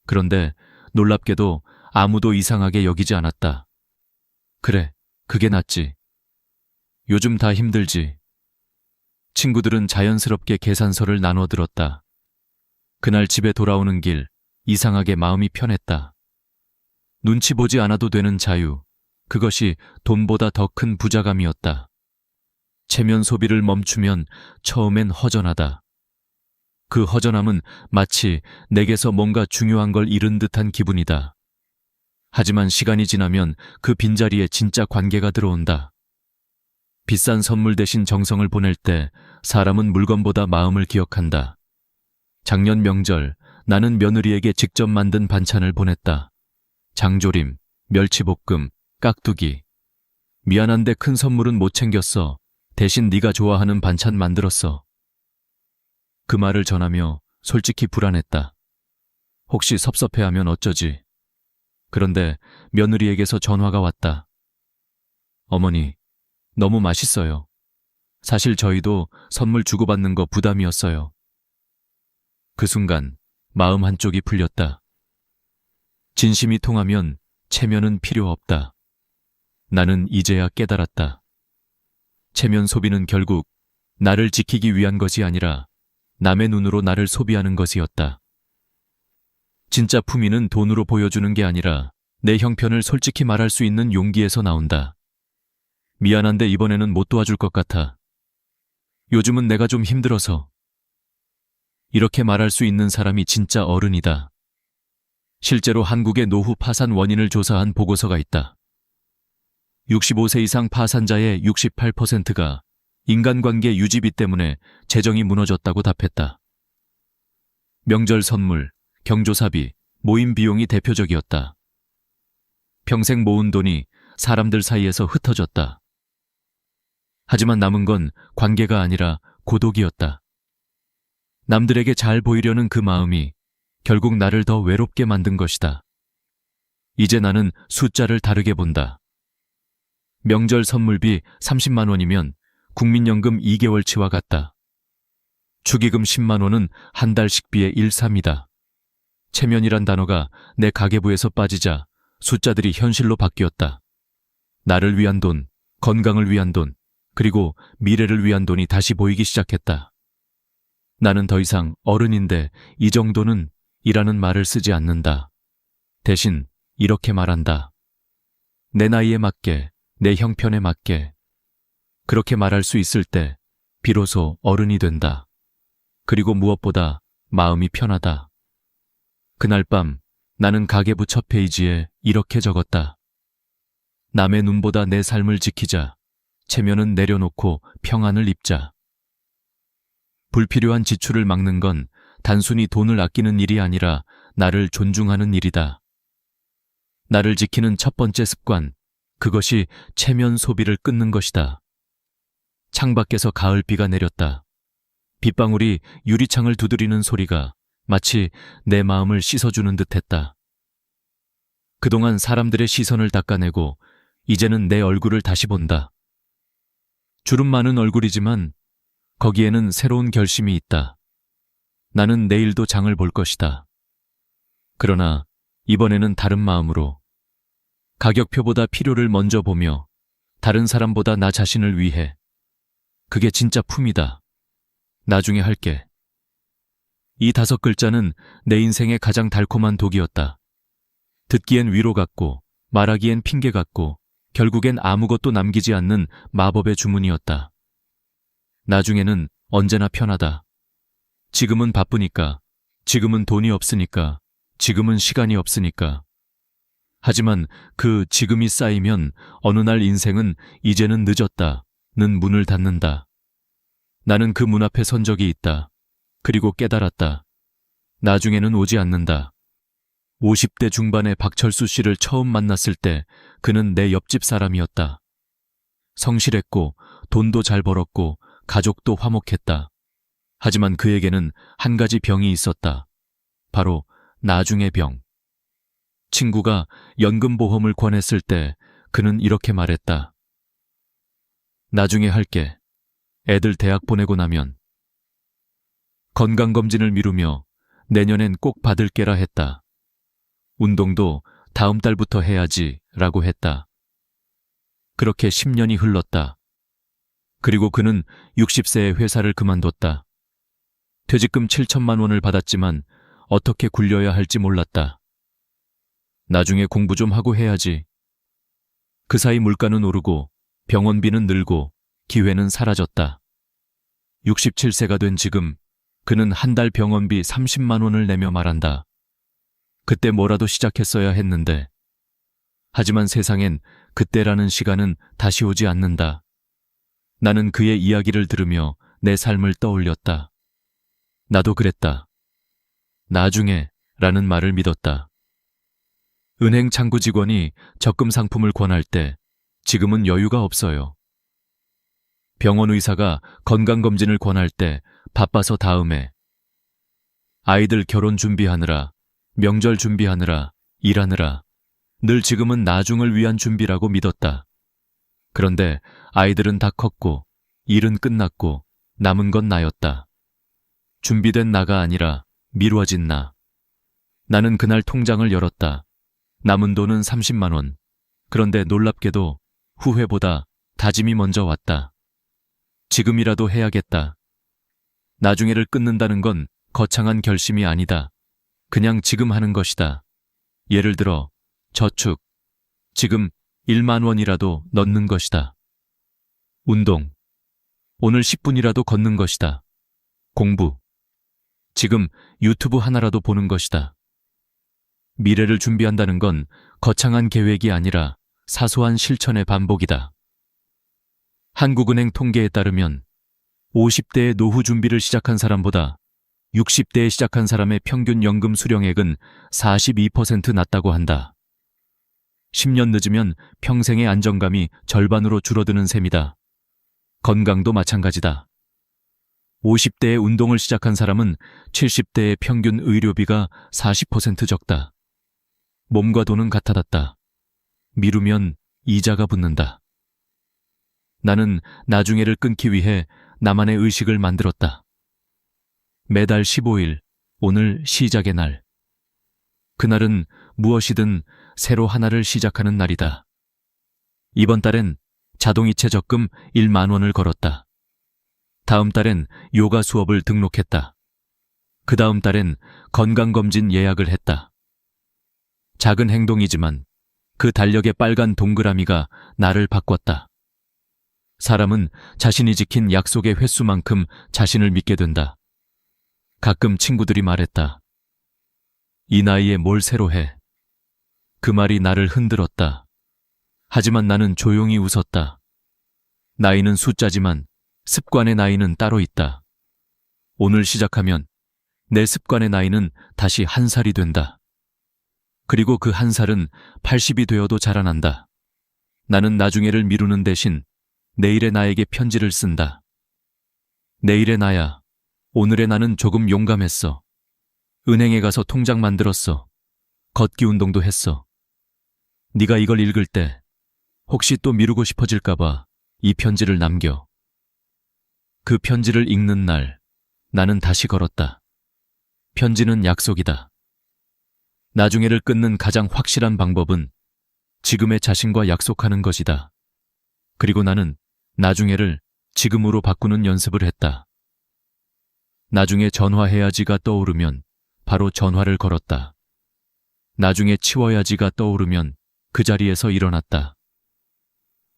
그런데 놀랍게도 아무도 이상하게 여기지 않았다. 그래, 그게 낫지. 요즘 다 힘들지. 친구들은 자연스럽게 계산서를 나눠 들었다. 그날 집에 돌아오는 길, 이상하게 마음이 편했다. 눈치 보지 않아도 되는 자유, 그것이 돈보다 더 큰 부자감이었다. 체면 소비를 멈추면 처음엔 허전하다. 그 허전함은 마치 내게서 뭔가 중요한 걸 잃은 듯한 기분이다. 하지만 시간이 지나면 그 빈자리에 진짜 관계가 들어온다. 비싼 선물 대신 정성을 보낼 때 사람은 물건보다 마음을 기억한다. 작년 명절 나는 며느리에게 직접 만든 반찬을 보냈다. 장조림, 멸치볶음, 깍두기. 미안한데 큰 선물은 못 챙겼어. 대신 네가 좋아하는 반찬 만들었어. 그 말을 전하며 솔직히 불안했다. 혹시 섭섭해하면 어쩌지. 그런데 며느리에게서 전화가 왔다. 어머니, 너무 맛있어요. 사실 저희도 선물 주고받는 거 부담이었어요. 그 순간 마음 한쪽이 풀렸다. 진심이 통하면 체면은 필요 없다. 나는 이제야 깨달았다. 체면 소비는 결국 나를 지키기 위한 것이 아니라 남의 눈으로 나를 소비하는 것이었다. 진짜 품위는 돈으로 보여주는 게 아니라 내 형편을 솔직히 말할 수 있는 용기에서 나온다. 미안한데 이번에는 못 도와줄 것 같아. 요즘은 내가 좀 힘들어서. 이렇게 말할 수 있는 사람이 진짜 어른이다. 실제로 한국의 노후 파산 원인을 조사한 보고서가 있다. 65세 이상 파산자의 68%가 인간관계 유지비 때문에 재정이 무너졌다고 답했다. 명절 선물, 경조사비, 모임 비용이 대표적이었다. 평생 모은 돈이 사람들 사이에서 흩어졌다. 하지만 남은 건 관계가 아니라 고독이었다. 남들에게 잘 보이려는 그 마음이 결국 나를 더 외롭게 만든 것이다. 이제 나는 숫자를 다르게 본다. 명절 선물비 30만 원이면 국민연금 2개월치와 같다. 축의금 10만 원은 한 달 식비의 1/3이다. 체면이란 단어가 내 가계부에서 빠지자 숫자들이 현실로 바뀌었다. 나를 위한 돈, 건강을 위한 돈, 그리고 미래를 위한 돈이 다시 보이기 시작했다. 나는 더 이상 어른인데 이 정도는 이라는 말을 쓰지 않는다. 대신 이렇게 말한다. 내 나이에 맞게, 내 형편에 맞게. 그렇게 말할 수 있을 때 비로소 어른이 된다. 그리고 무엇보다 마음이 편하다. 그날 밤 나는 가계부 첫 페이지에 이렇게 적었다. 남의 눈보다 내 삶을 지키자. 체면은 내려놓고 평안을 입자. 불필요한 지출을 막는 건 단순히 돈을 아끼는 일이 아니라 나를 존중하는 일이다. 나를 지키는 첫 번째 습관, 그것이 체면 소비를 끊는 것이다. 창밖에서 가을비가 내렸다. 빗방울이 유리창을 두드리는 소리가 마치 내 마음을 씻어주는 듯했다. 그동안 사람들의 시선을 닦아내고 이제는 내 얼굴을 다시 본다. 주름 많은 얼굴이지만 거기에는 새로운 결심이 있다. 나는 내일도 장을 볼 것이다. 그러나 이번에는 다른 마음으로 가격표보다 필요를 먼저 보며 다른 사람보다 나 자신을 위해. 그게 진짜 품이다. 나중에 할게. 이 5글자는 내 인생의 가장 달콤한 독이었다. 듣기엔 위로 같고 말하기엔 핑계 같고 결국엔 아무것도 남기지 않는 마법의 주문이었다. 나중에는 언제나 편하다. 지금은 바쁘니까, 지금은 돈이 없으니까, 지금은 시간이 없으니까. 하지만 그 지금이 쌓이면 어느 날 인생은 이제는 늦었다는 문을 닫는다. 나는 그 문 앞에 선 적이 있다. 그리고 깨달았다. 나중에는 오지 않는다. 50대 중반의 박철수 씨를 처음 만났을 때 그는 내 옆집 사람이었다. 성실했고 돈도 잘 벌었고 가족도 화목했다. 하지만 그에게는 한 가지 병이 있었다. 바로 나중의 병. 친구가 연금보험을 권했을 때 그는 이렇게 말했다. 나중에 할게. 애들 대학 보내고 나면. 건강검진을 미루며 내년엔 꼭 받을게라 했다. 운동도 다음 달부터 해야지 라고 했다. 그렇게 10년이 흘렀다. 그리고 그는 60세에 회사를 그만뒀다. 퇴직금 7천만 원을 받았지만 어떻게 굴려야 할지 몰랐다. 나중에 공부 좀 하고 해야지. 그 사이 물가는 오르고 병원비는 늘고 기회는 사라졌다. 67세가 된 지금 그는 한 달 병원비 30만 원을 내며 말한다. 그때 뭐라도 시작했어야 했는데. 하지만 세상엔 그때라는 시간은 다시 오지 않는다. 나는 그의 이야기를 들으며 내 삶을 떠올렸다. 나도 그랬다. 나중에 라는 말을 믿었다. 은행 창구 직원이 적금 상품을 권할 때 지금은 여유가 없어요. 병원 의사가 건강검진을 권할 때 바빠서 다음에. 아이들 결혼 준비하느라, 명절 준비하느라, 일하느라 늘 지금은 나중을 위한 준비라고 믿었다. 그런데 아이들은 다 컸고 일은 끝났고 남은 건 나였다. 준비된 나가 아니라 미뤄진 나. 나는 그날 통장을 열었다. 남은 돈은 30만 원. 그런데 놀랍게도 후회보다 다짐이 먼저 왔다. 지금이라도 해야겠다. 나중에를 끊는다는 건 거창한 결심이 아니다. 그냥 지금 하는 것이다. 예를 들어 저축. 지금 1만 원이라도 넣는 것이다. 운동. 오늘 10분이라도 걷는 것이다. 공부. 지금 유튜브 하나라도 보는 것이다. 미래를 준비한다는 건 거창한 계획이 아니라 사소한 실천의 반복이다. 한국은행 통계에 따르면 50대에 노후 준비를 시작한 사람보다 60대에 시작한 사람의 평균 연금 수령액은 42% 낮다고 한다. 10년 늦으면 평생의 안정감이 절반으로 줄어드는 셈이다. 건강도 마찬가지다. 50대에 운동을 시작한 사람은 70대의 평균 의료비가 40% 적다. 몸과 돈은 같아졌다. 미루면 이자가 붙는다. 나는 나중에를 끊기 위해 나만의 의식을 만들었다. 매달 15일, 오늘 시작의 날. 그날은 무엇이든 새로 하나를 시작하는 날이다. 이번 달엔 자동이체 적금 1만 원을 걸었다. 다음 달엔 요가 수업을 등록했다. 그 다음 달엔 건강검진 예약을 했다. 작은 행동이지만 그 달력의 빨간 동그라미가 나를 바꿨다. 사람은 자신이 지킨 약속의 횟수만큼 자신을 믿게 된다. 가끔 친구들이 말했다. 이 나이에 뭘 새로 해? 그 말이 나를 흔들었다. 하지만 나는 조용히 웃었다. 나이는 숫자지만 습관의 나이는 따로 있다. 오늘 시작하면 내 습관의 나이는 다시 1살이 된다. 그리고 그 1살은 80이 되어도 자라난다. 나는 나중에를 미루는 대신 내일의 나에게 편지를 쓴다. 내일의 나야, 오늘의 나는 조금 용감했어. 은행에 가서 통장 만들었어. 걷기 운동도 했어. 네가 이걸 읽을 때 혹시 또 미루고 싶어질까봐 이 편지를 남겨. 그 편지를 읽는 날, 나는 다시 걸었다. 편지는 약속이다. 나중에를 끊는 가장 확실한 방법은 지금의 자신과 약속하는 것이다. 그리고 나는 나중에를 지금으로 바꾸는 연습을 했다. 나중에 전화해야지가 떠오르면 바로 전화를 걸었다. 나중에 치워야지가 떠오르면 그 자리에서 일어났다.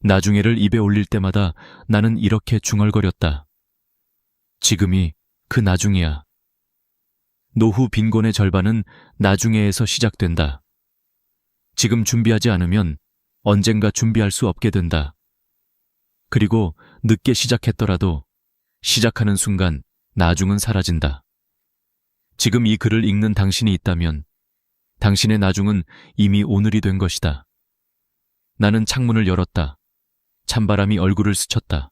나중에를 입에 올릴 때마다 나는 이렇게 중얼거렸다. 지금이 그 나중이야. 노후 빈곤의 절반은 나중에에서 시작된다. 지금 준비하지 않으면 언젠가 준비할 수 없게 된다. 그리고 늦게 시작했더라도 시작하는 순간 나중은 사라진다. 지금 이 글을 읽는 당신이 있다면 당신의 나중은 이미 오늘이 된 것이다. 나는 창문을 열었다. 찬바람이 얼굴을 스쳤다.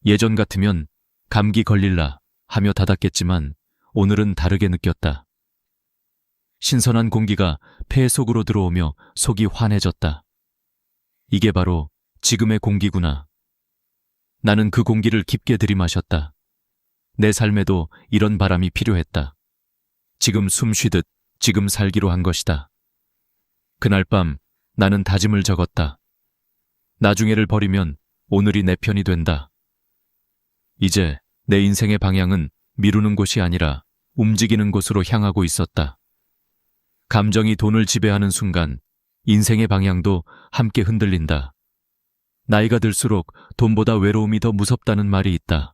예전 같으면 감기 걸릴라 하며 닫았겠지만 오늘은 다르게 느꼈다. 신선한 공기가 폐 속으로 들어오며 속이 환해졌다. 이게 바로 지금의 공기구나. 나는 그 공기를 깊게 들이마셨다. 내 삶에도 이런 바람이 필요했다. 지금 숨 쉬듯 지금 살기로 한 것이다. 그날 밤 나는 다짐을 적었다. 나중에를 버리면 오늘이 내 편이 된다. 이제 내 인생의 방향은 미루는 곳이 아니라 움직이는 곳으로 향하고 있었다. 감정이 돈을 지배하는 순간 인생의 방향도 함께 흔들린다. 나이가 들수록 돈보다 외로움이 더 무섭다는 말이 있다.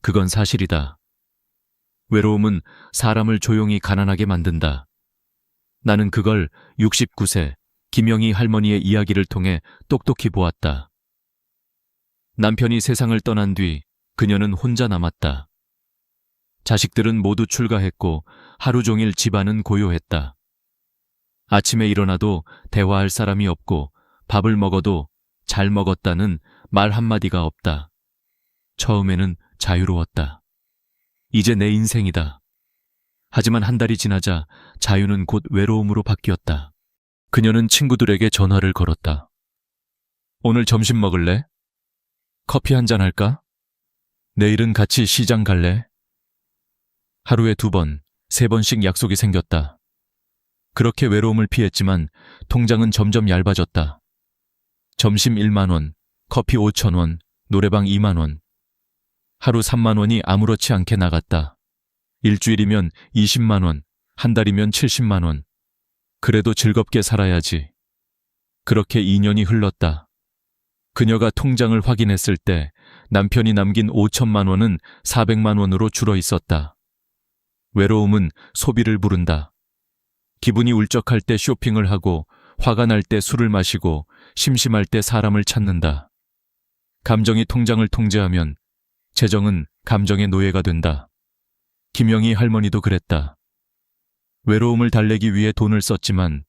그건 사실이다. 외로움은 사람을 조용히 가난하게 만든다. 나는 그걸 69세 김영희 할머니의 이야기를 통해 똑똑히 보았다. 남편이 세상을 떠난 뒤 그녀는 혼자 남았다. 자식들은 모두 출가했고 하루 종일 집안은 고요했다. 아침에 일어나도 대화할 사람이 없고 밥을 먹어도 잘 먹었다는 말 한마디가 없다. 처음에는 자유로웠다. 이제 내 인생이다. 하지만 한 달이 지나자 자유는 곧 외로움으로 바뀌었다. 그녀는 친구들에게 전화를 걸었다. 오늘 점심 먹을래? 커피 한잔 할까? 내일은 같이 시장 갈래? 하루에 2번, 3번씩 약속이 생겼다. 그렇게 외로움을 피했지만 통장은 점점 얇아졌다. 점심 1만 원, 커피 5천 원, 노래방 2만 원. 하루 3만 원이 아무렇지 않게 나갔다. 일주일이면 20만 원, 한 달이면 70만 원. 그래도 즐겁게 살아야지. 그렇게 2년이 흘렀다. 그녀가 통장을 확인했을 때 남편이 남긴 5천만 원은 400만 원으로 줄어 있었다. 외로움은 소비를 부른다. 기분이 울적할 때 쇼핑을 하고 화가 날 때 술을 마시고 심심할 때 사람을 찾는다. 감정이 통장을 통제하면 재정은 감정의 노예가 된다. 김영희 할머니도 그랬다. 외로움을 달래기 위해 돈을 썼지만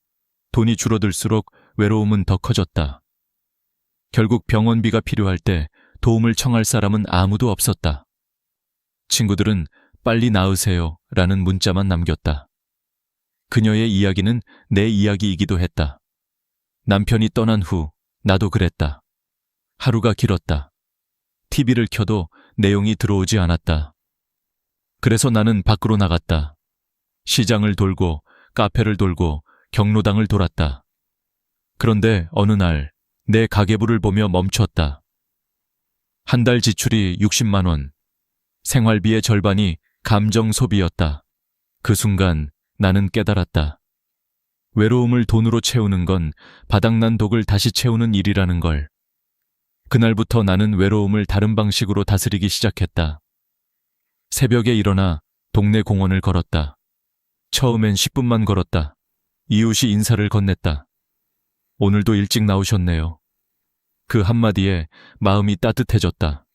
돈이 줄어들수록 외로움은 더 커졌다. 결국 병원비가 필요할 때 도움을 청할 사람은 아무도 없었다. 친구들은 빨리 나으세요 라는 문자만 남겼다. 그녀의 이야기는 내 이야기이기도 했다. 남편이 떠난 후 나도 그랬다. 하루가 길었다. TV를 켜도 내용이 들어오지 않았다. 그래서 나는 밖으로 나갔다. 시장을 돌고 카페를 돌고 경로당을 돌았다. 그런데 어느 날 내 가계부를 보며 멈췄다. 한 달 지출이 60만 원, 생활비의 절반이 감정 소비였다. 그 순간 나는 깨달았다. 외로움을 돈으로 채우는 건 바닥난 독을 다시 채우는 일이라는 걸. 그날부터 나는 외로움을 다른 방식으로 다스리기 시작했다. 새벽에 일어나 동네 공원을 걸었다. 처음엔 10분만 걸었다. 이웃이 인사를 건넸다. 오늘도 일찍 나오셨네요. 그 한마디에 마음이 따뜻해졌다.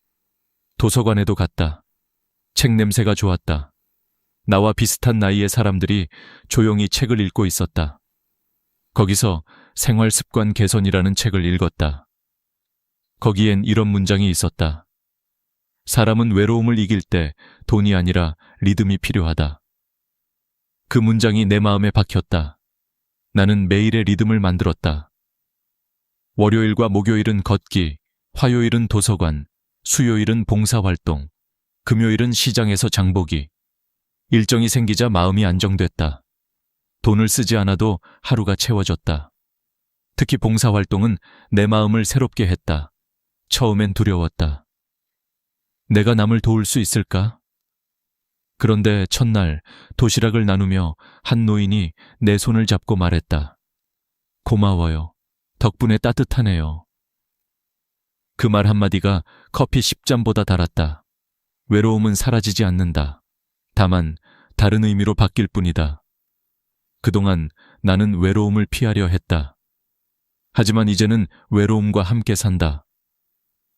도서관에도 갔다. 책 냄새가 좋았다. 나와 비슷한 나이의 사람들이 조용히 책을 읽고 있었다. 거기서 생활습관 개선이라는 책을 읽었다. 거기엔 이런 문장이 있었다. 사람은 외로움을 이길 때 돈이 아니라 리듬이 필요하다. 그 문장이 내 마음에 박혔다. 나는 매일의 리듬을 만들었다. 월요일과 목요일은 걷기, 화요일은 도서관, 수요일은 봉사활동, 금요일은 시장에서 장보기. 일정이 생기자 마음이 안정됐다. 돈을 쓰지 않아도 하루가 채워졌다. 특히 봉사활동은 내 마음을 새롭게 했다. 처음엔 두려웠다. 내가 남을 도울 수 있을까? 그런데 첫날 도시락을 나누며 한 노인이 내 손을 잡고 말했다. 고마워요. 덕분에 따뜻하네요. 그 말 한마디가 커피 10잔보다 달았다. 외로움은 사라지지 않는다. 다만 다른 의미로 바뀔 뿐이다. 그동안 나는 외로움을 피하려 했다. 하지만 이제는 외로움과 함께 산다.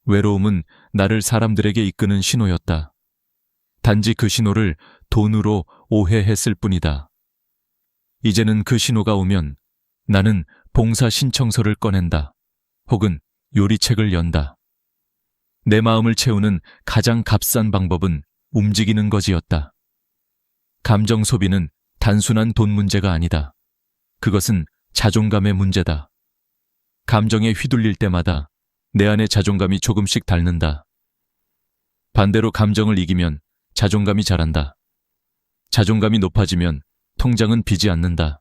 외로움은 나를 사람들에게 이끄는 신호였다. 단지 그 신호를 돈으로 오해했을 뿐이다. 이제는 그 신호가 오면 나는 봉사 신청서를 꺼낸다. 혹은 요리책을 연다. 내 마음을 채우는 가장 값싼 방법은 움직이는 것이었다. 감정 소비는 단순한 돈 문제가 아니다. 그것은 자존감의 문제다. 감정에 휘둘릴 때마다 내 안의 자존감이 조금씩 닳는다. 반대로 감정을 이기면 자존감이 자란다. 자존감이 높아지면 통장은 비지 않는다.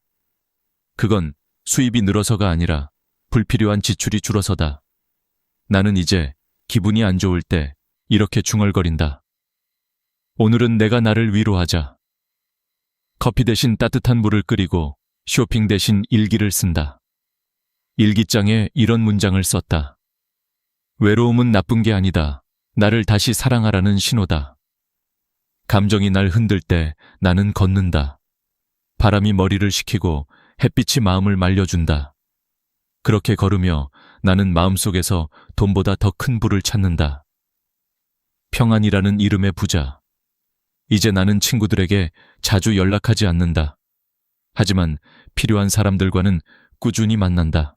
그건 수입이 늘어서가 아니라 불필요한 지출이 줄어서다. 나는 이제 기분이 안 좋을 때 이렇게 중얼거린다. 오늘은 내가 나를 위로하자. 커피 대신 따뜻한 물을 끓이고 쇼핑 대신 일기를 쓴다. 일기장에 이런 문장을 썼다. 외로움은 나쁜 게 아니다. 나를 다시 사랑하라는 신호다. 감정이 날 흔들 때 나는 걷는다. 바람이 머리를 식히고 햇빛이 마음을 말려준다. 그렇게 걸으며 나는 마음속에서 돈보다 더 큰 부를 찾는다. 평안이라는 이름의 부자. 이제 나는 친구들에게 자주 연락하지 않는다. 하지만 필요한 사람들과는 꾸준히 만난다.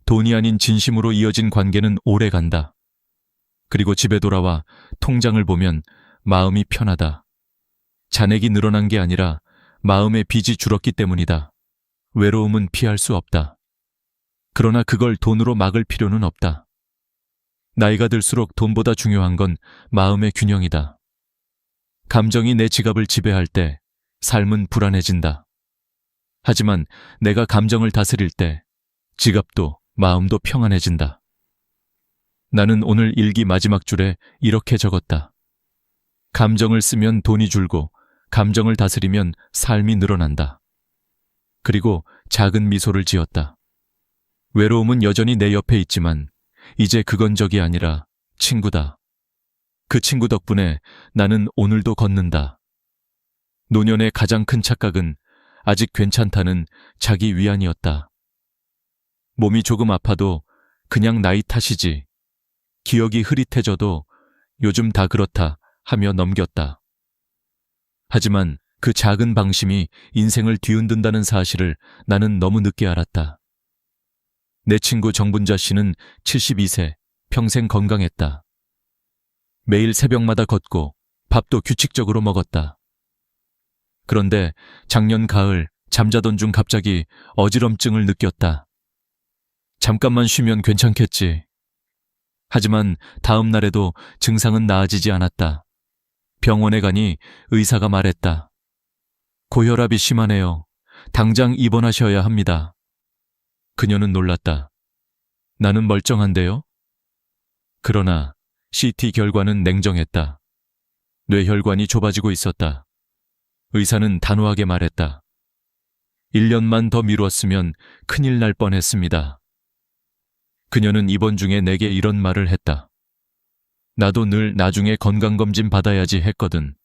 돈이 아닌 진심으로 이어진 관계는 오래 간다. 그리고 집에 돌아와 통장을 보면 마음이 편하다. 잔액이 늘어난 게 아니라 마음의 빚이 줄었기 때문이다. 외로움은 피할 수 없다. 그러나 그걸 돈으로 막을 필요는 없다. 나이가 들수록 돈보다 중요한 건 마음의 균형이다. 감정이 내 지갑을 지배할 때 삶은 불안해진다. 하지만 내가 감정을 다스릴 때 지갑도 마음도 평안해진다. 나는 오늘 일기 마지막 줄에 이렇게 적었다. 감정을 쓰면 돈이 줄고 감정을 다스리면 삶이 늘어난다. 그리고 작은 미소를 지었다. 외로움은 여전히 내 옆에 있지만 이제 그건 적이 아니라 친구다. 그 친구 덕분에 나는 오늘도 걷는다. 노년의 가장 큰 착각은 아직 괜찮다는 자기 위안이었다. 몸이 조금 아파도 그냥 나이 탓이지. 기억이 흐릿해져도 요즘 다 그렇다 하며 넘겼다. 하지만 그 작은 방심이 인생을 뒤흔든다는 사실을 나는 너무 늦게 알았다. 내 친구 정분자 씨는 72세, 평생 건강했다. 매일 새벽마다 걷고 밥도 규칙적으로 먹었다. 그런데 작년 가을 잠자던 중 갑자기 어지럼증을 느꼈다. 잠깐만 쉬면 괜찮겠지. 하지만 다음 날에도 증상은 나아지지 않았다. 병원에 가니 의사가 말했다. 고혈압이 심하네요. 당장 입원하셔야 합니다. 그녀는 놀랐다. 나는 멀쩡한데요? 그러나 CT 결과는 냉정했다. 뇌혈관이 좁아지고 있었다. 의사는 단호하게 말했다. 1년만 더 미뤘으면 큰일 날 뻔했습니다. 그녀는 입원 중에 내게 이런 말을 했다. 나도 늘 나중에 건강검진 받아야지 했거든.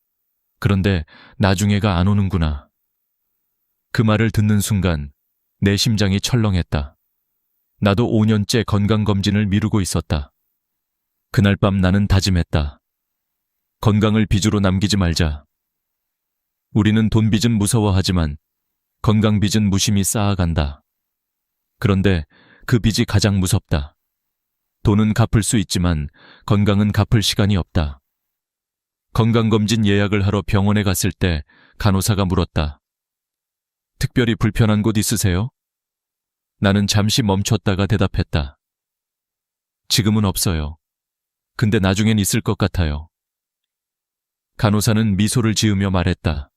그런데 나중에가 안 오는구나. 그 말을 듣는 순간 내 심장이 철렁했다. 나도 5년째 건강검진을 미루고 있었다. 그날 밤 나는 다짐했다. 건강을 빚으로 남기지 말자. 우리는 돈 빚은 무서워하지만 건강 빚은 무심히 쌓아간다. 그런데 그 빚이 가장 무섭다. 돈은 갚을 수 있지만 건강은 갚을 시간이 없다. 건강검진 예약을 하러 병원에 갔을 때 간호사가 물었다. 특별히 불편한 곳 있으세요? 나는 잠시 멈췄다가 대답했다. 지금은 없어요. 근데 나중엔 있을 것 같아요. 간호사는 미소를 지으며 말했다.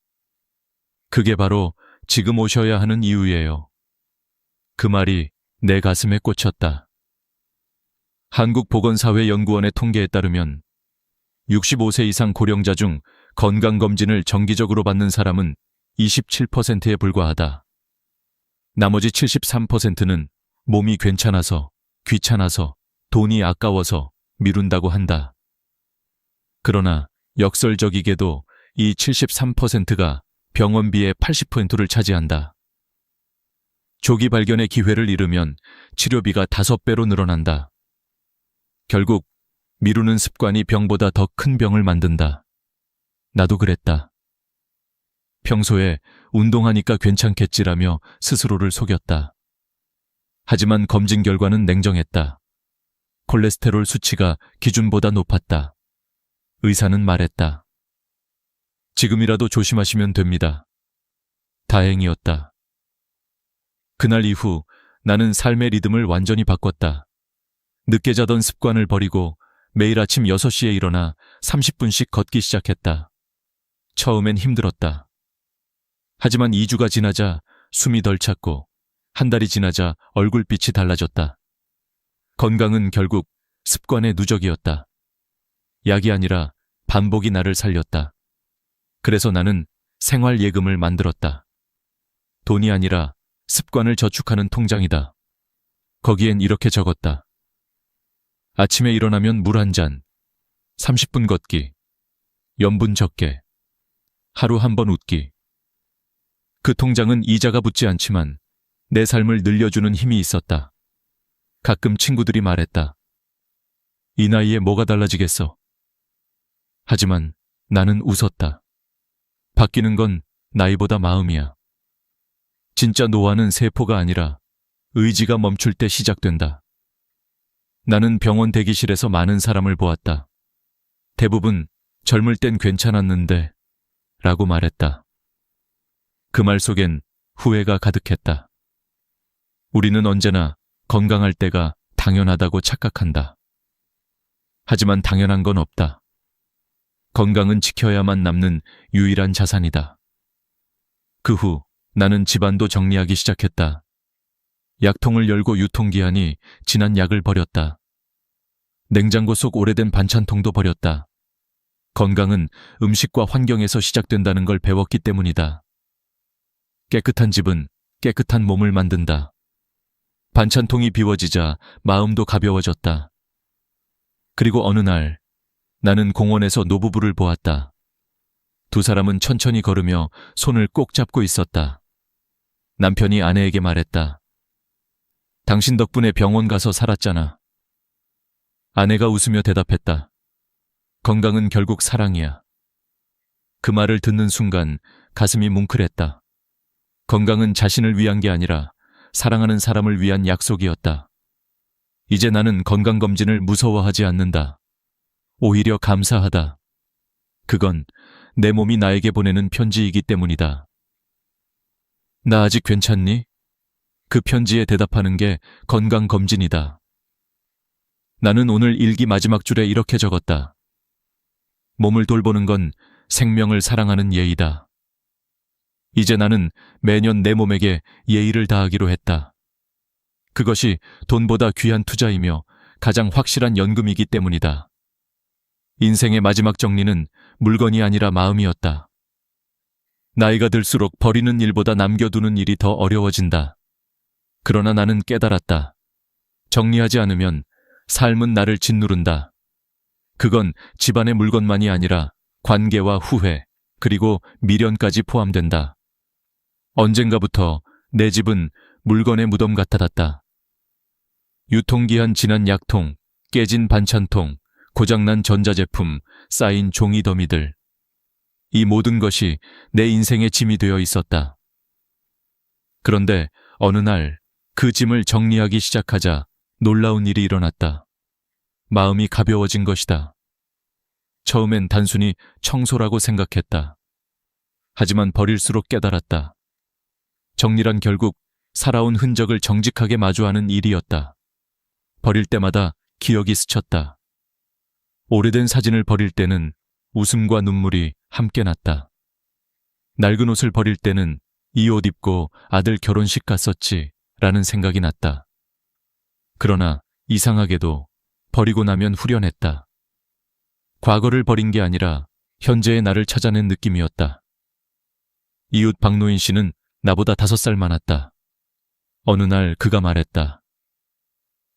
그게 바로 지금 오셔야 하는 이유예요. 그 말이 내 가슴에 꽂혔다. 한국보건사회연구원의 통계에 따르면 65세 이상 고령자 중 건강검진을 정기적으로 받는 사람은 27%에 불과하다. 나머지 73%는 몸이 괜찮아서, 귀찮아서, 돈이 아까워서 미룬다고 한다. 그러나 역설적이게도 이 73%가 병원비의 80%를 차지한다. 조기 발견의 기회를 잃으면 치료비가 5배로 늘어난다. 결국 미루는 습관이 병보다 더 큰 병을 만든다. 나도 그랬다. 평소에 운동하니까 괜찮겠지라며 스스로를 속였다. 하지만 검진 결과는 냉정했다. 콜레스테롤 수치가 기준보다 높았다. 의사는 말했다. 지금이라도 조심하시면 됩니다. 다행이었다. 그날 이후 나는 삶의 리듬을 완전히 바꿨다. 늦게 자던 습관을 버리고 매일 아침 6시에 일어나 30분씩 걷기 시작했다. 처음엔 힘들었다. 하지만 2주가 지나자 숨이 덜 찼고 한 달이 지나자 얼굴빛이 달라졌다. 건강은 결국 습관의 누적이었다. 약이 아니라 반복이 나를 살렸다. 그래서 나는 생활예금을 만들었다. 돈이 아니라 습관을 저축하는 통장이다. 거기엔 이렇게 적었다. 아침에 일어나면 물 한 잔, 30분 걷기, 염분 적게, 하루 한 번 웃기. 그 통장은 이자가 붙지 않지만 내 삶을 늘려주는 힘이 있었다. 가끔 친구들이 말했다. 이 나이에 뭐가 달라지겠어? 하지만 나는 웃었다. 바뀌는 건 나이보다 마음이야. 진짜 노화는 세포가 아니라 의지가 멈출 때 시작된다. 나는 병원 대기실에서 많은 사람을 보았다. 대부분 젊을 땐 괜찮았는데 라고 말했다. 그 말 속엔 후회가 가득했다. 우리는 언제나 건강할 때가 당연하다고 착각한다. 하지만 당연한 건 없다. 건강은 지켜야만 남는 유일한 자산이다. 그 후 나는 집안도 정리하기 시작했다. 약통을 열고 유통기한이 지난 약을 버렸다. 냉장고 속 오래된 반찬통도 버렸다. 건강은 음식과 환경에서 시작된다는 걸 배웠기 때문이다. 깨끗한 집은 깨끗한 몸을 만든다. 반찬통이 비워지자 마음도 가벼워졌다. 그리고 어느 날 나는 공원에서 노부부를 보았다. 두 사람은 천천히 걸으며 손을 꼭 잡고 있었다. 남편이 아내에게 말했다. 당신 덕분에 병원 가서 살았잖아. 아내가 웃으며 대답했다. 건강은 결국 사랑이야. 그 말을 듣는 순간 가슴이 뭉클했다. 건강은 자신을 위한 게 아니라 사랑하는 사람을 위한 약속이었다. 이제 나는 건강검진을 무서워하지 않는다. 오히려 감사하다. 그건 내 몸이 나에게 보내는 편지이기 때문이다. 나 아직 괜찮니? 그 편지에 대답하는 게 건강검진이다. 나는 오늘 일기 마지막 줄에 이렇게 적었다. 몸을 돌보는 건 생명을 사랑하는 예의다. 이제 나는 매년 내 몸에게 예의를 다하기로 했다. 그것이 돈보다 귀한 투자이며 가장 확실한 연금이기 때문이다. 인생의 마지막 정리는 물건이 아니라 마음이었다. 나이가 들수록 버리는 일보다 남겨두는 일이 더 어려워진다. 그러나 나는 깨달았다. 정리하지 않으면 삶은 나를 짓누른다. 그건 집안의 물건만이 아니라 관계와 후회, 그리고 미련까지 포함된다. 언젠가부터 내 집은 물건의 무덤 같아졌다. 유통기한 지난 약통, 깨진 반찬통, 고장난 전자제품, 쌓인 종이 더미들. 이 모든 것이 내 인생의 짐이 되어 있었다. 그런데 어느 날 그 짐을 정리하기 시작하자 놀라운 일이 일어났다. 마음이 가벼워진 것이다. 처음엔 단순히 청소라고 생각했다. 하지만 버릴수록 깨달았다. 정리란 결국 살아온 흔적을 정직하게 마주하는 일이었다. 버릴 때마다 기억이 스쳤다. 오래된 사진을 버릴 때는 웃음과 눈물이 함께 났다. 낡은 옷을 버릴 때는 이 옷 입고 아들 결혼식 갔었지 라는 생각이 났다. 그러나 이상하게도 버리고 나면 후련했다. 과거를 버린 게 아니라 현재의 나를 찾아낸 느낌이었다. 이웃 박노인 씨는 나보다 5살 많았다. 어느 날 그가 말했다.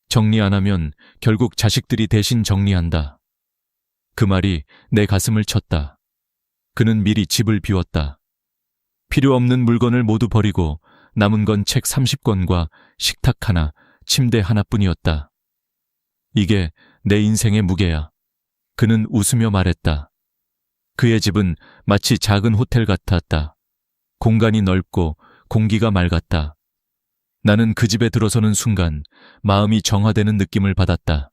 정리 안 하면 결국 자식들이 대신 정리한다. 그 말이 내 가슴을 쳤다. 그는 미리 집을 비웠다. 필요 없는 물건을 모두 버리고 남은 건 책 30권과 식탁 하나, 침대 하나뿐이었다. 이게 내 인생의 무게야. 그는 웃으며 말했다. 그의 집은 마치 작은 호텔 같았다. 공간이 넓고 공기가 맑았다. 나는 그 집에 들어서는 순간 마음이 정화되는 느낌을 받았다.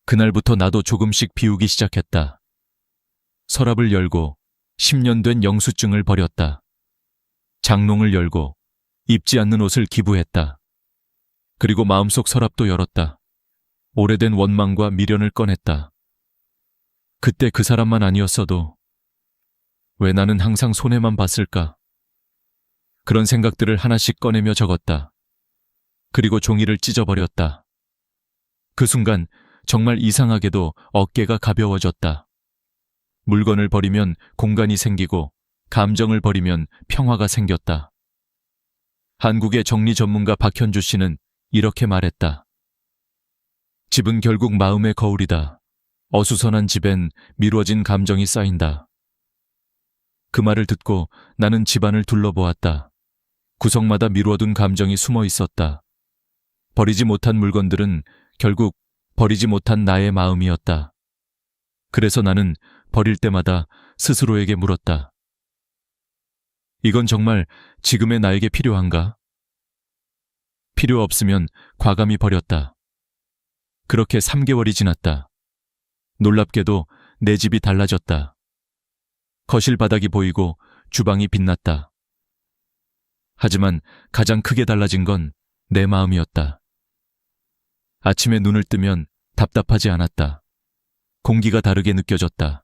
그날부터 나도 조금씩 비우기 시작했다. 서랍을 열고 10년 된 영수증을 버렸다. 장롱을 열고 입지 않는 옷을 기부했다. 그리고 마음속 서랍도 열었다. 오래된 원망과 미련을 꺼냈다. 그때 그 사람만 아니었어도 왜 나는 항상 손해만 봤을까? 그런 생각들을 하나씩 꺼내며 적었다. 그리고 종이를 찢어버렸다. 그 순간 정말 이상하게도 어깨가 가벼워졌다. 물건을 버리면 공간이 생기고 감정을 버리면 평화가 생겼다. 한국의 정리 전문가 박현주 씨는 이렇게 말했다. 집은 결국 마음의 거울이다. 어수선한 집엔 미뤄진 감정이 쌓인다. 그 말을 듣고 나는 집안을 둘러보았다. 구석마다 미뤄둔 감정이 숨어 있었다. 버리지 못한 물건들은 결국 버리지 못한 나의 마음이었다. 그래서 나는 버릴 때마다 스스로에게 물었다. 이건 정말 지금의 나에게 필요한가? 필요 없으면 과감히 버렸다. 그렇게 3개월이 지났다. 놀랍게도 내 집이 달라졌다. 거실 바닥이 보이고 주방이 빛났다. 하지만 가장 크게 달라진 건 내 마음이었다. 아침에 눈을 뜨면 답답하지 않았다. 공기가 다르게 느껴졌다.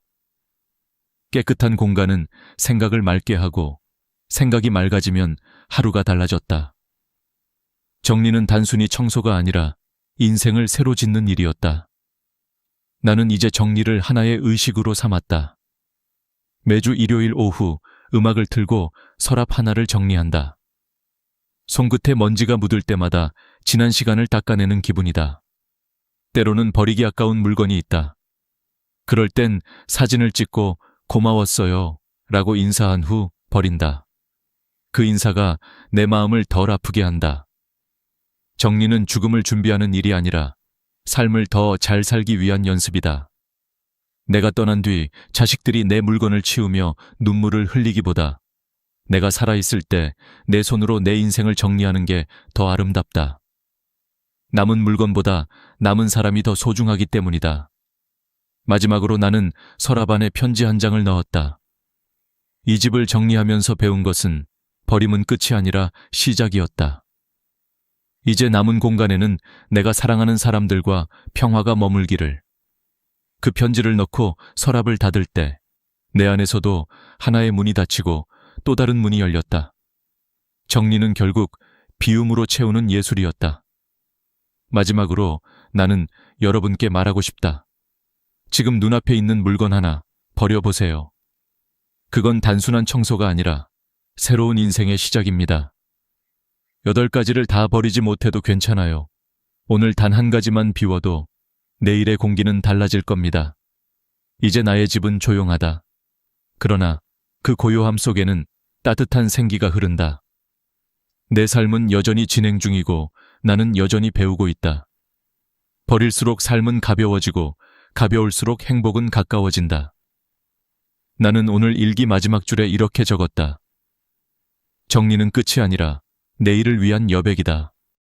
깨끗한 공간은 생각을 맑게 하고 생각이 맑아지면 하루가 달라졌다. 정리는 단순히 청소가 아니라 인생을 새로 짓는 일이었다. 나는 이제 정리를 하나의 의식으로 삼았다. 매주 일요일 오후 음악을 틀고 서랍 하나를 정리한다. 손끝에 먼지가 묻을 때마다 지난 시간을 닦아내는 기분이다. 때로는 버리기 아까운 물건이 있다. 그럴 땐 사진을 찍고 고마웠어요 라고 인사한 후 버린다. 그 인사가 내 마음을 덜 아프게 한다. 정리는 죽음을 준비하는 일이 아니라 삶을 더 잘 살기 위한 연습이다. 내가 떠난 뒤 자식들이 내 물건을 치우며 눈물을 흘리기보다 내가 살아있을 때 내 손으로 내 인생을 정리하는 게 더 아름답다. 남은 물건보다 남은 사람이 더 소중하기 때문이다. 마지막으로 나는 서랍 안에 편지 한 장을 넣었다. 이 집을 정리하면서 배운 것은 버림은 끝이 아니라 시작이었다. 이제 남은 공간에는 내가 사랑하는 사람들과 평화가 머물기를. 그 편지를 넣고 서랍을 닫을 때 내 안에서도 하나의 문이 닫히고 또 다른 문이 열렸다. 정리는 결국 비움으로 채우는 예술이었다. 마지막으로 나는 여러분께 말하고 싶다. 지금 눈앞에 있는 물건 하나 버려보세요. 그건 단순한 청소가 아니라 새로운 인생의 시작입니다. 8가지를 다 버리지 못해도 괜찮아요. 오늘 단 한 가지만 비워도 내일의 공기는 달라질 겁니다. 이제 나의 집은 조용하다. 그러나 그 고요함 속에는 따뜻한 생기가 흐른다. 내 삶은 여전히 진행 중이고 나는 여전히 배우고 있다. 버릴수록 삶은 가벼워지고 가벼울수록 행복은 가까워진다. 나는 오늘 일기 마지막 줄에 이렇게 적었다. 정리는 끝이 아니라 내일을 위한 여백이다.